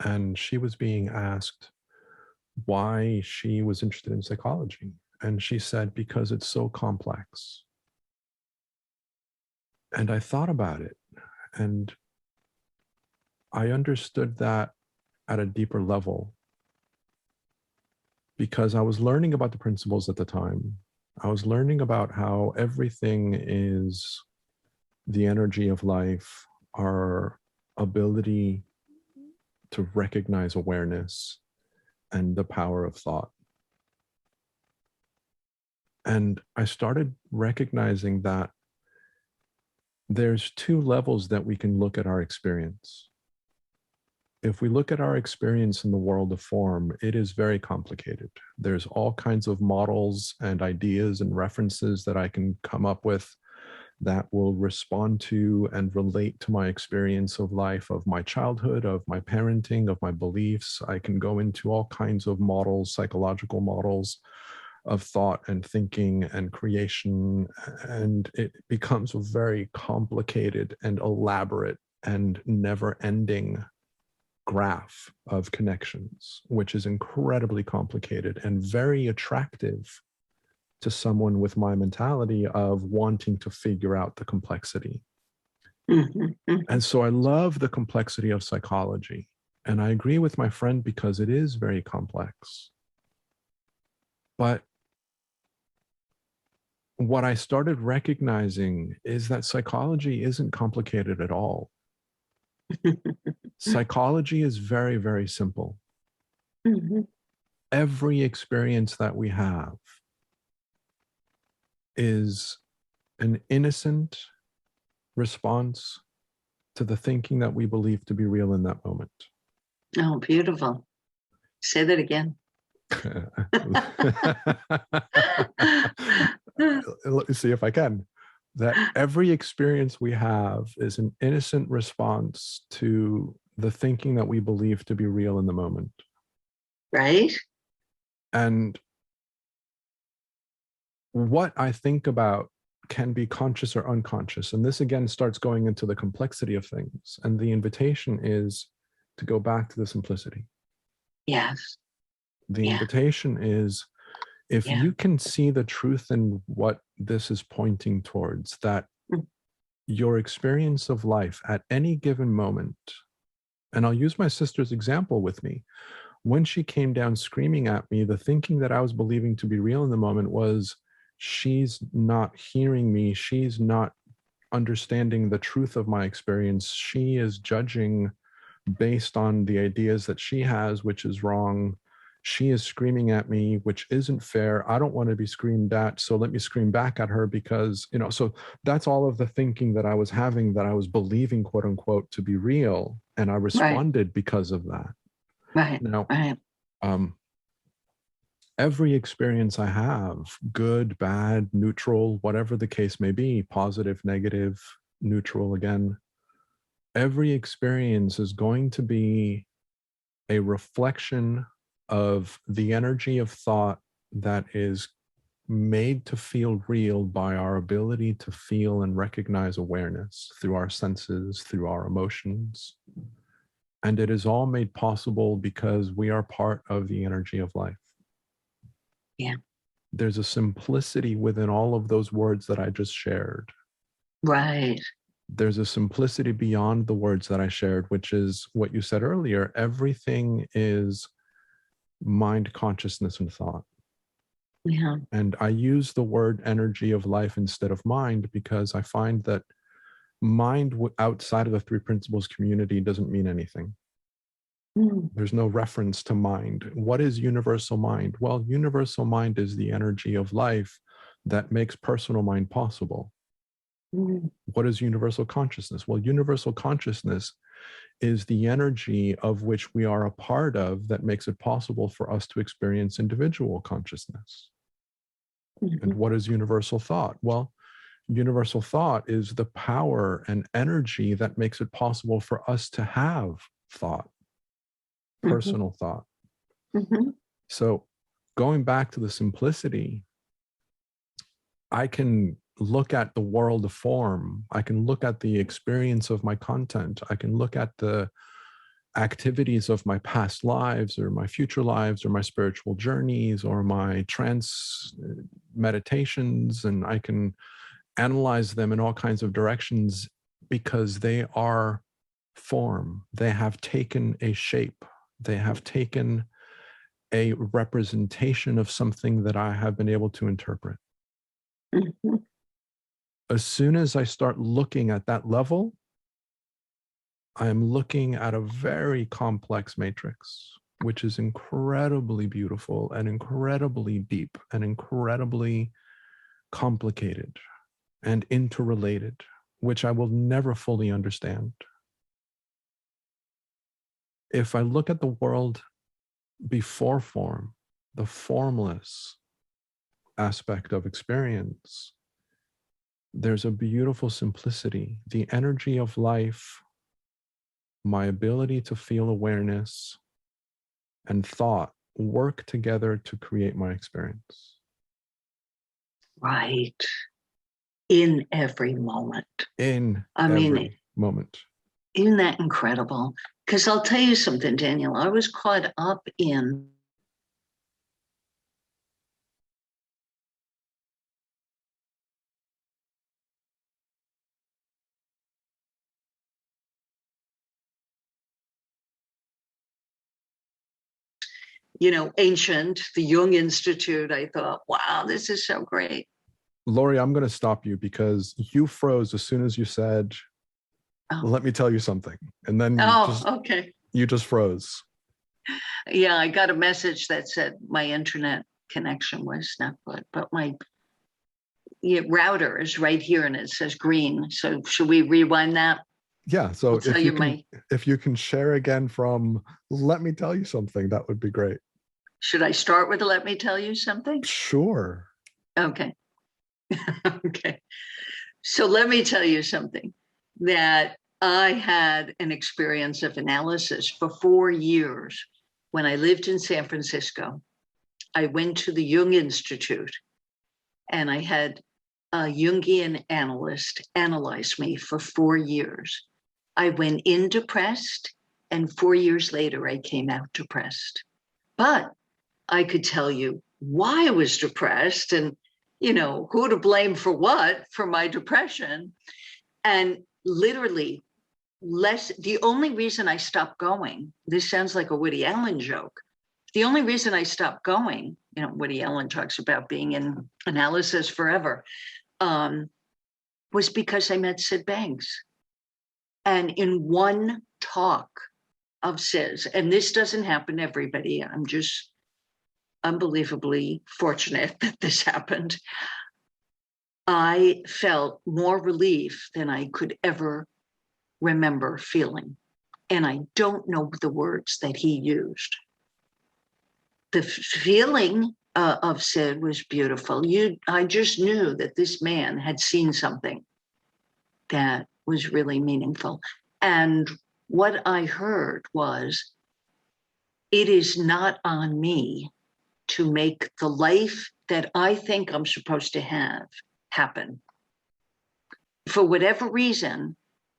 And she was being asked why she was interested in psychology. And she said, because it's so complex. And I thought about it, and I understood that at a deeper level, because I was learning about the principles at the time. I was learning about how everything is the energy of life, our ability to recognize awareness, and the power of thought. And I started recognizing that there's two levels that we can look at our experience. If we look at our experience in the world of form, it is very complicated. There's all kinds of models and ideas and references that I can come up with that will respond to and relate to my experience of life, of my childhood, of my parenting, of my beliefs. I can go into all kinds of models, psychological models of thought and thinking and creation, and it becomes a very complicated and elaborate and never-ending graph of connections, which is incredibly complicated and very attractive to someone with my mentality of wanting to figure out the complexity. And so I love the complexity of psychology. And I agree with my friend because it is very complex. But what I started recognizing is that psychology isn't complicated at all. Psychology is very, very simple. Every experience that we have is an innocent response to the thinking that we believe to be real in that moment. Oh, beautiful. Say that again. Let me see if I can. That every experience we have is an innocent response to the thinking that we believe to be real in the moment. Right? And what I think about can be conscious or unconscious. And this again starts going into the complexity of things. And the invitation is to go back to the simplicity. Yes. The invitation is, if you can see the truth in what this is pointing towards, that your experience of life at any given moment, and I'll use my sister's example with me. When she came down screaming at me, the thinking that I was believing to be real in the moment was, she's not hearing me. She's not understanding the truth of my experience. She is judging based on the ideas that she has, which is wrong. She is screaming at me, which isn't fair. I don't want to be screamed at, so let me scream back at her because, so that's all of the thinking that I was having, that I was believing, quote unquote, to be real. And I responded because of that. Right. Now, right. Every experience I have, good, bad, neutral, whatever the case may be, positive, negative, neutral again, every experience is going to be a reflection of the energy of thought that is made to feel real by our ability to feel and recognize awareness through our senses, through our emotions. And it is all made possible because we are part of the energy of life. Yeah. There's a simplicity within all of those words that I just shared. Right. There's a simplicity beyond the words that I shared, which is what you said earlier. Everything is mind, consciousness, and thought. Yeah. And I use the word energy of life instead of mind because I find that mind outside of the three principles community doesn't mean anything. There's no reference to mind. What is universal mind? Well, universal mind is the energy of life that makes personal mind possible. What is universal consciousness? Well, universal consciousness is the energy of which we are a part of that makes it possible for us to experience individual consciousness. And what is universal thought? Well, universal thought is the power and energy that makes it possible for us to have thought. Personal thought. So going back to the simplicity, I can look at the world of form. I can look at the experience of my content. I can look at the activities of my past lives or my future lives or my spiritual journeys or my trance meditations, and I can analyze them in all kinds of directions because they are form. They have taken a shape. They have taken a representation of something that I have been able to interpret. as soon as I start looking at that level, I am looking at a very complex matrix, which is incredibly beautiful and incredibly deep and incredibly complicated and interrelated, which I will never fully understand. If I look at the world before form, the formless aspect of experience, there's a beautiful simplicity. The energy of life, my ability to feel awareness and thought work together to create my experience. Right. In every moment. In every moment. Isn't that incredible? Because I'll tell you something, Daniel, I was caught up in ancient, the Jung Institute. I thought, wow, this is so great. Lori, I'm going to stop you because you froze as soon as you said, let me tell you something. And then okay. You just froze. Yeah, I got a message that said my internet connection was not good, but my router is right here and it says green. So should we rewind that? Yeah. So if you can share again from let me tell you something, that would be great. Should I start with let me tell you something? Sure. Okay. Okay. So let me tell you something, that I had an experience of analysis for 4 years. When I lived in San Francisco, I went to the Jung Institute and I had a Jungian analyst analyze me for 4 years. I went in depressed, and 4 years later, I came out depressed. But I could tell you why I was depressed and, who to blame for what for my depression. And literally, the only reason I stopped going, this sounds like a Woody Allen joke. The only reason I stopped going, Woody Allen talks about being in analysis forever, was because I met Sid Banks. And in one talk of Sid's, and this doesn't happen to everybody, I'm just unbelievably fortunate that this happened, I felt more relief than I could ever remember feeling. And I don't know the words that he used. The feeling of Sid was beautiful. I just knew that this man had seen something that was really meaningful. And what I heard was, it is not on me to make the life that I think I'm supposed to have happen. For whatever reason,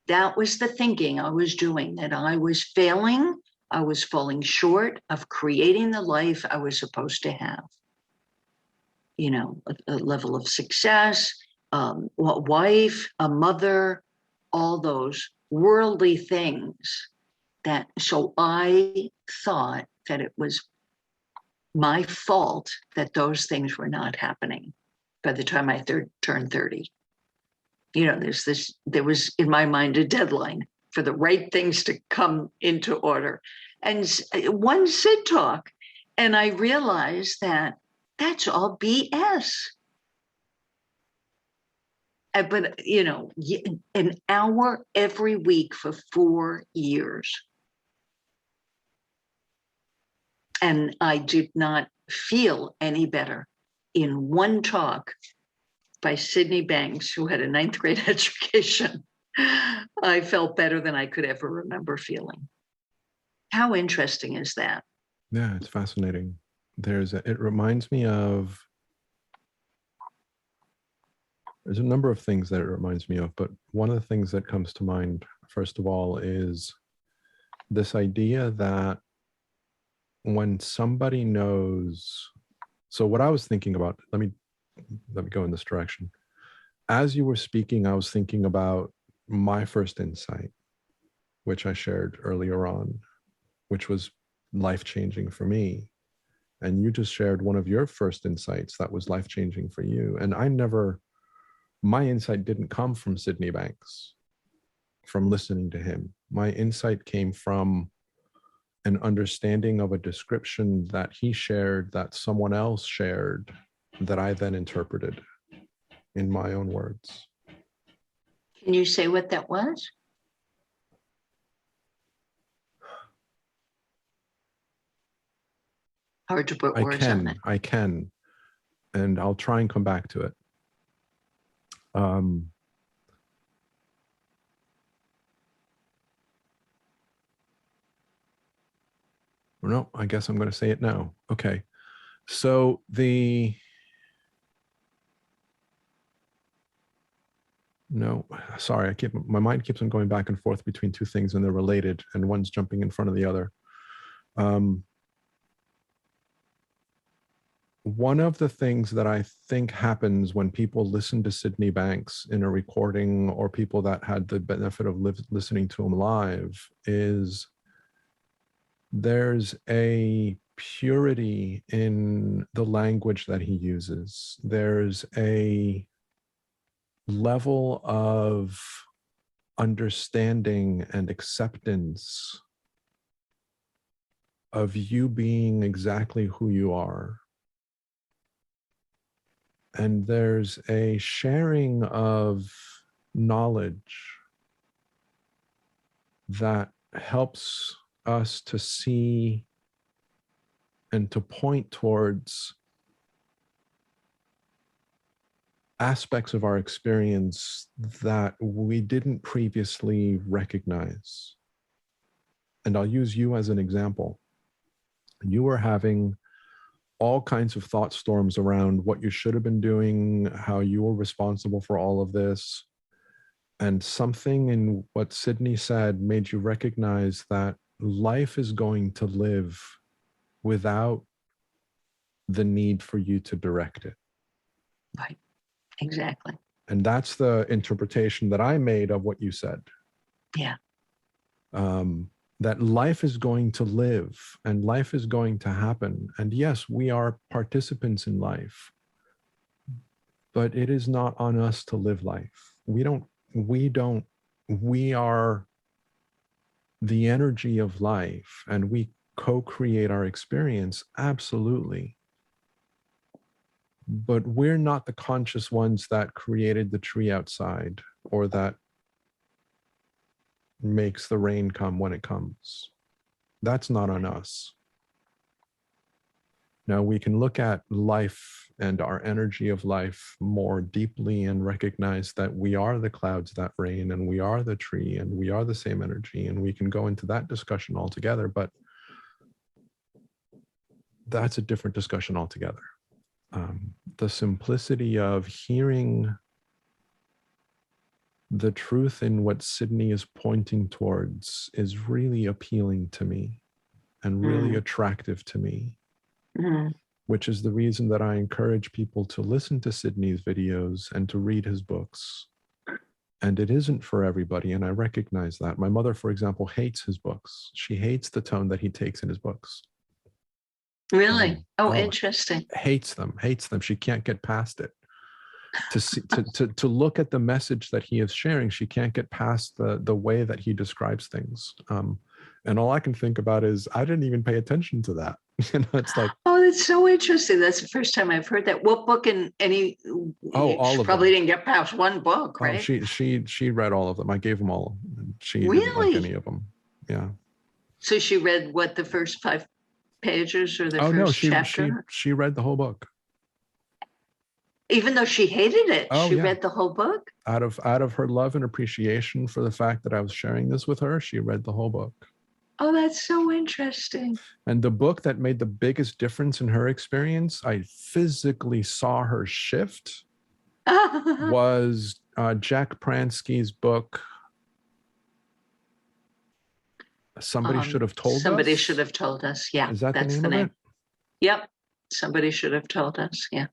that was the thinking I was doing, that I was failing, I was falling short of creating the life I was supposed to have. A level of success, a wife, a mother, all those worldly things. So I thought that it was my fault that those things were not happening by the time I turned 30. There was in my mind a deadline for the right things to come into order. And one Sid talk, and I realized that that's all BS. But, an hour every week for 4 years. And I did not feel any better. In one talk by Sydney Banks, who had a 9th grade education, I felt better than I could ever remember feeling. How interesting is that? Yeah, it's fascinating. It reminds me of, there's a number of things that it reminds me of, but one of the things that comes to mind, first of all, is this idea that when somebody knows, so what I was thinking about, let me go in this direction. As you were speaking, I was thinking about my first insight, which I shared earlier on, which was life-changing for me. And you just shared one of your first insights that was life-changing for you. And I never my insight didn't come from Sydney Banks, from listening to him. My insight came from an understanding of a description that he shared, that someone else shared, that I then interpreted in my own words. Can you say what that was? Hard to put words on it. I can, and I'll try and come back to it. No, I guess I'm going to say it now. Okay. So sorry, my mind keeps on going back and forth between two things, and they're related, and one's jumping in front of the other. One of the things that I think happens when people listen to Sydney Banks in a recording, or people that had the benefit of listening to him live, is there's a purity in the language that he uses. There's a level of understanding and acceptance of you being exactly who you are. And there's a sharing of knowledge that helps us to see and to point towards aspects of our experience that we didn't previously recognize. And I'll use you as an example. You were having all kinds of thought storms around what you should have been doing, how you were responsible for all of this. And something in what Sydney said made you recognize that life is going to live without the need for you to direct it. Right. Exactly. And that's the interpretation that I made of what you said. Yeah. That life is going to live and life is going to happen. And yes, we are participants in life, but it is not on us to live life. We are the energy of life, and we co-create our experience, absolutely. But we're not the conscious ones that created the tree outside, or that makes the rain come when it comes. That's not on us. Now we can look at life and our energy of life more deeply and recognize that we are the clouds that rain, and we are the tree, and we are the same energy, and we can go into that discussion altogether, but that's a different discussion altogether. The simplicity of hearing the truth in what Sydney is pointing towards is really appealing to me and really attractive to me, which is the reason that I encourage people to listen to Sydney's videos and to read his books. And it isn't for everybody, and I recognize that. My mother, for example, hates his books. She hates the tone that he takes in his books. Really? Interesting. Hates them. She can't get past it. To look at the message that he is sharing, she can't get past the way that he describes things. And all I can think about is, I didn't even pay attention to that. It's like, oh, that's so interesting. That's the first time I've heard that. What book? And any? All of probably them. didn't get past one book, right? She read all of them. I gave them all. She really didn't like any of them. Yeah. So she read what, the first 5 pages or the first chapter? She read the whole book. Even though she hated it, she read the whole book? Out of her love and appreciation for the fact that I was sharing this with her, she read the whole book. Oh, that's so interesting. And the book that made the biggest difference in her experience, I physically saw her shift, was Jack Pransky's book, Somebody Should Have Told Us. Somebody Should Have Told Us. Yeah. Is that the name of it? Yep. Somebody Should Have Told Us. Yeah.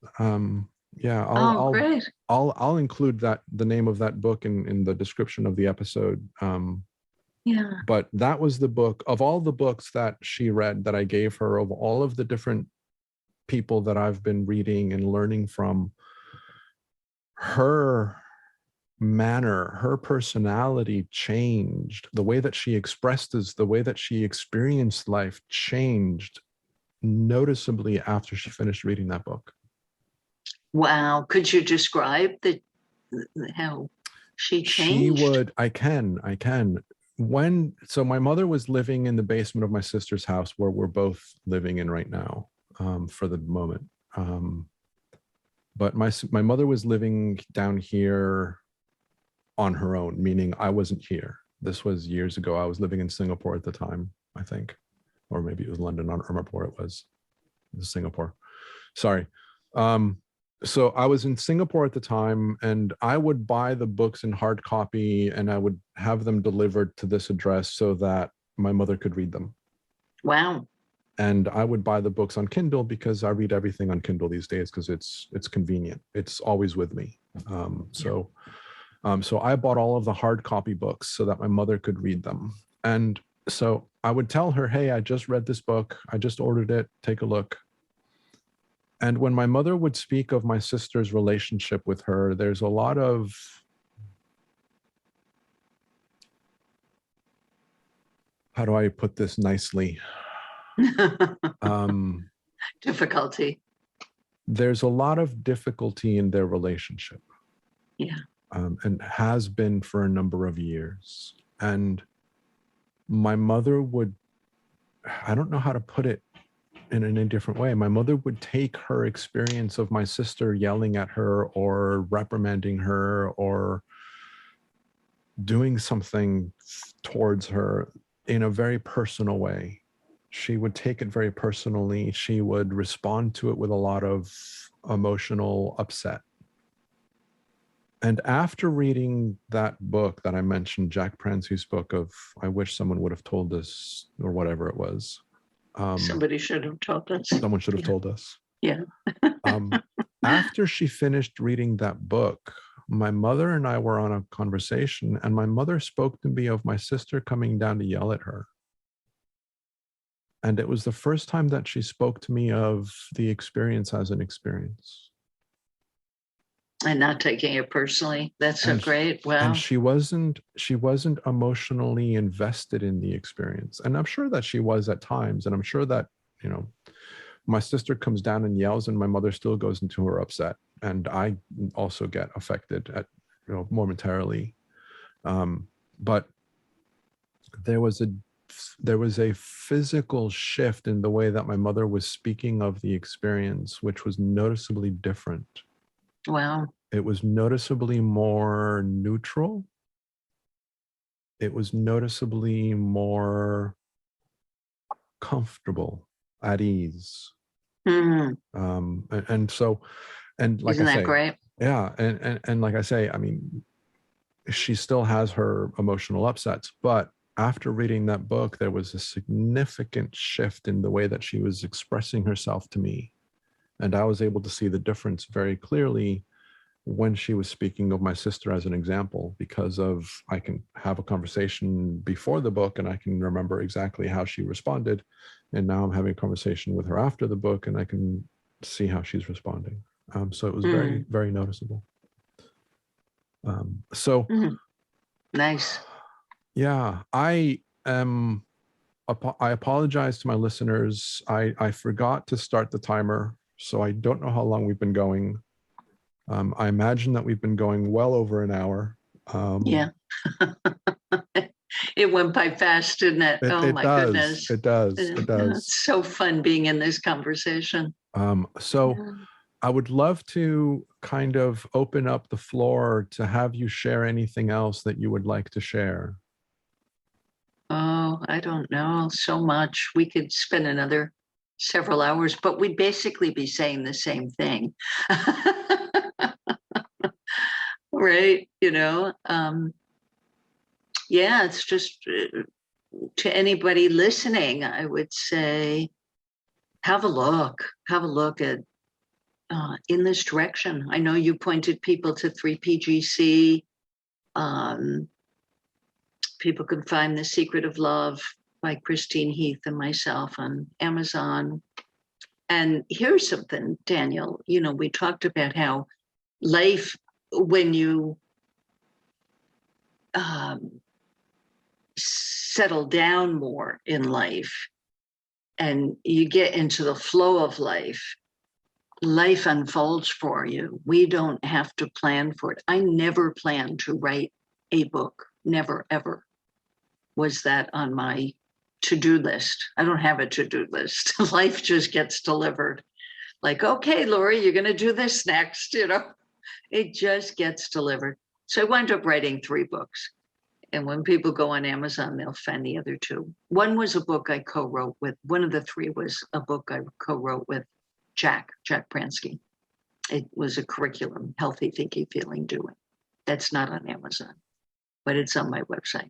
Yeah. Great. I'll include the name of that book in the description of the episode. Yeah. But that was the book of all the books that she read, that I gave her, of all of the different people that I've been reading and learning from. her manner, her personality changed. The way that she expressed us, the way that she experienced life changed noticeably after she finished reading that book. Wow. Could you describe how she changed? I can. So my mother was living in the basement of my sister's house, where we're both living in right now, for the moment. But my mother was living down here on her own, meaning I wasn't here. This was years ago. I was living in Singapore at the time, I think, or maybe it was London. I don't remember where it was. It was Singapore. Sorry. So I was in Singapore at the time, and I would buy the books in hard copy, and I would have them delivered to this address so that my mother could read them. Wow. And I would buy the books on Kindle because I read everything on Kindle these days because it's convenient. It's always with me. So I bought all of the hard copy books so that my mother could read them. And so I would tell her, hey, I just read this book. I just ordered it. Take a look. And when my mother would speak of my sister's relationship with her, there's a lot of how do I put this nicely? Difficulty. There's a lot of difficulty in their relationship. Yeah. And has been for a number of years. And my mother would, I don't know how to put it in a different way. My mother would take her experience of my sister yelling at her or reprimanding her or doing something towards her in a very personal way. She would take it very personally. She would respond to it with a lot of emotional upset. And after reading that book that I mentioned, Jack Pransu's book of I Wish Someone Would Have Told Us, or whatever it was. Somebody should have told us. Someone should have told us. Yeah. After she finished reading that book, my mother and I were on a conversation, and my mother spoke to me of my sister coming down to yell at her. And it was the first time that she spoke to me of the experience as an experience. And not taking it personally. That's so great. Wow. And she wasn't emotionally invested in the experience. And I'm sure that she was at times. And I'm sure that, you know, my sister comes down and yells and my mother still goes into her upset. And I also get affected at, you know, momentarily. But there was a physical shift in the way that my mother was speaking of the experience, which was noticeably different. Wow. It was noticeably more neutral. It was noticeably more comfortable, at ease. Mm-hmm. And so, and like Isn't I say, that great? Yeah. And like I say, I mean, she still has her emotional upsets, but after reading that book, there was a significant shift in the way that she was expressing herself to me. And I was able to see the difference very clearly when she was speaking of my sister as an example, because of I can have a conversation before the book and I can remember exactly how she responded. And now I'm having a conversation with her after the book and I can see how she's responding. So it was very, very noticeable. Nice. Yeah, I apologize to my listeners. I forgot to start the timer, so I don't know how long we've been going. I imagine that we've been going well over an hour. Yeah. It went by fast, didn't it? My goodness. It does. It's so fun being in this conversation. I would love to kind of open up the floor to have you share anything else that you would like to share. Oh, I don't know. So much. We could spend another several hours, but we'd basically be saying the same thing. Right? You know? Yeah, it's just to anybody listening, I would say, have a look at in this direction. I know you pointed people to 3PGC. People can find The Secret of Love by Christine Heath and myself on Amazon. And here's something, Daniel, you know, we talked about how life when you settle down more in life and you get into the flow of life, life unfolds for you. We don't have to plan for it. I never planned to write a book. Never, ever was that on my to-do list. I don't have a to-do list. Life just gets delivered. Like, okay, Lori, you're going to do this next, it just gets delivered. So I wound up writing 3 books. And when people go on Amazon, they'll find the other 2. One was a book I co-wrote with, one of the 3 was a book I co-wrote with Jack Pransky. It was a curriculum, Healthy Thinking, Feeling, Doing. That's not on Amazon, but it's on my website.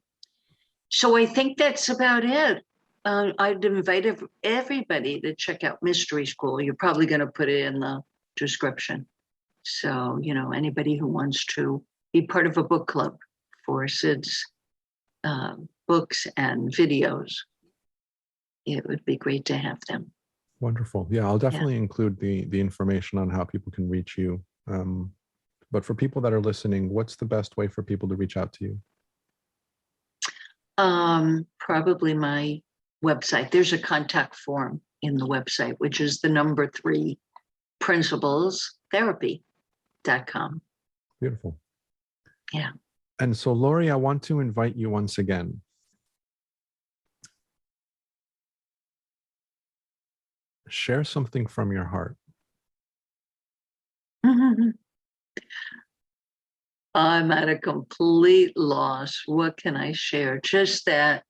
So I think that's about it. I'd invite everybody to check out Mystery School. You're probably going to put it in the description. So, anybody who wants to be part of a book club for Sid's books and videos, it would be great to have them. Wonderful. Yeah, I'll definitely include the information on how people can reach you. But for people that are listening, what's the best way for people to reach out to you? Probably my website. There's a contact form in the website, which is the number 3 principlestherapy.com. Beautiful. Yeah. And so, Lori, I want to invite you once again. Share something from your heart. I'm at a complete loss. What can I share? Just that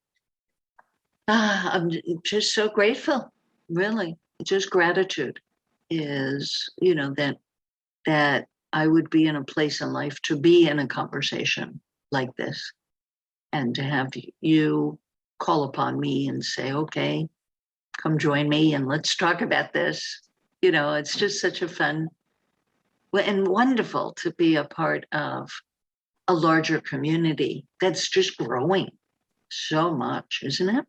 I'm just so grateful, really. Just gratitude is, that I would be in a place in life to be in a conversation like this and to have you call upon me and say, okay, come join me and let's talk about this. It's just such a fun and wonderful to be a part of a larger community that's just growing so much, isn't it?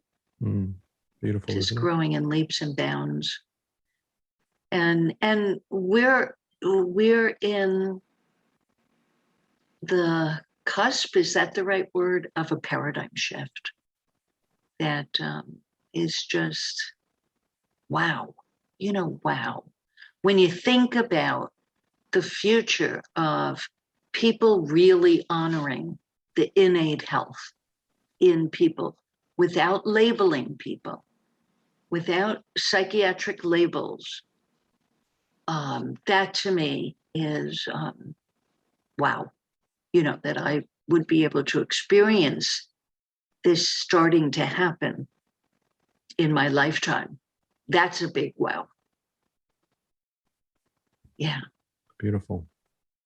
Beautiful. Just growing in leaps and bounds. And we're in the cusp, is that the right word, of a paradigm shift that is just wow. Wow. When you think about the future of people really honoring the innate health in people without labeling people, without psychiatric labels, that to me is wow. That I would be able to experience this starting to happen in my lifetime. That's a big wow. Yeah. Beautiful.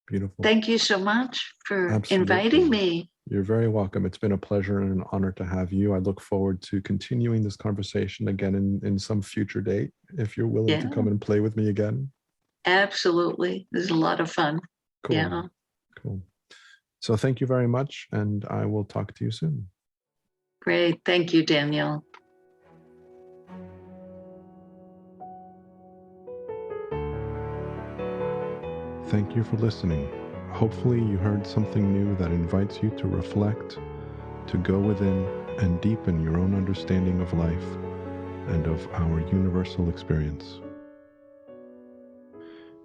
Beautiful. Thank you so much for inviting me. You're very welcome. It's been a pleasure and an honor to have you. I look forward to continuing this conversation again in some future date, if you're willing to come and play with me again. Absolutely. This is a lot of fun. Cool. Yeah. Cool. So thank you very much, and I will talk to you soon. Great. Thank you, Daniel. Thank you for listening. Hopefully you heard something new that invites you to reflect, to go within and deepen your own understanding of life and of our universal experience.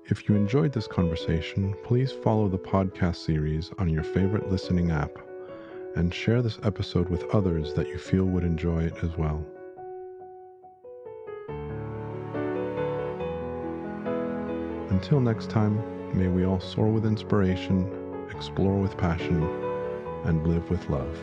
If you enjoyed this conversation, please follow the podcast series on your favorite listening app and share this episode with others that you feel would enjoy it as well. Until next time, may we all soar with inspiration, explore with passion, and live with love.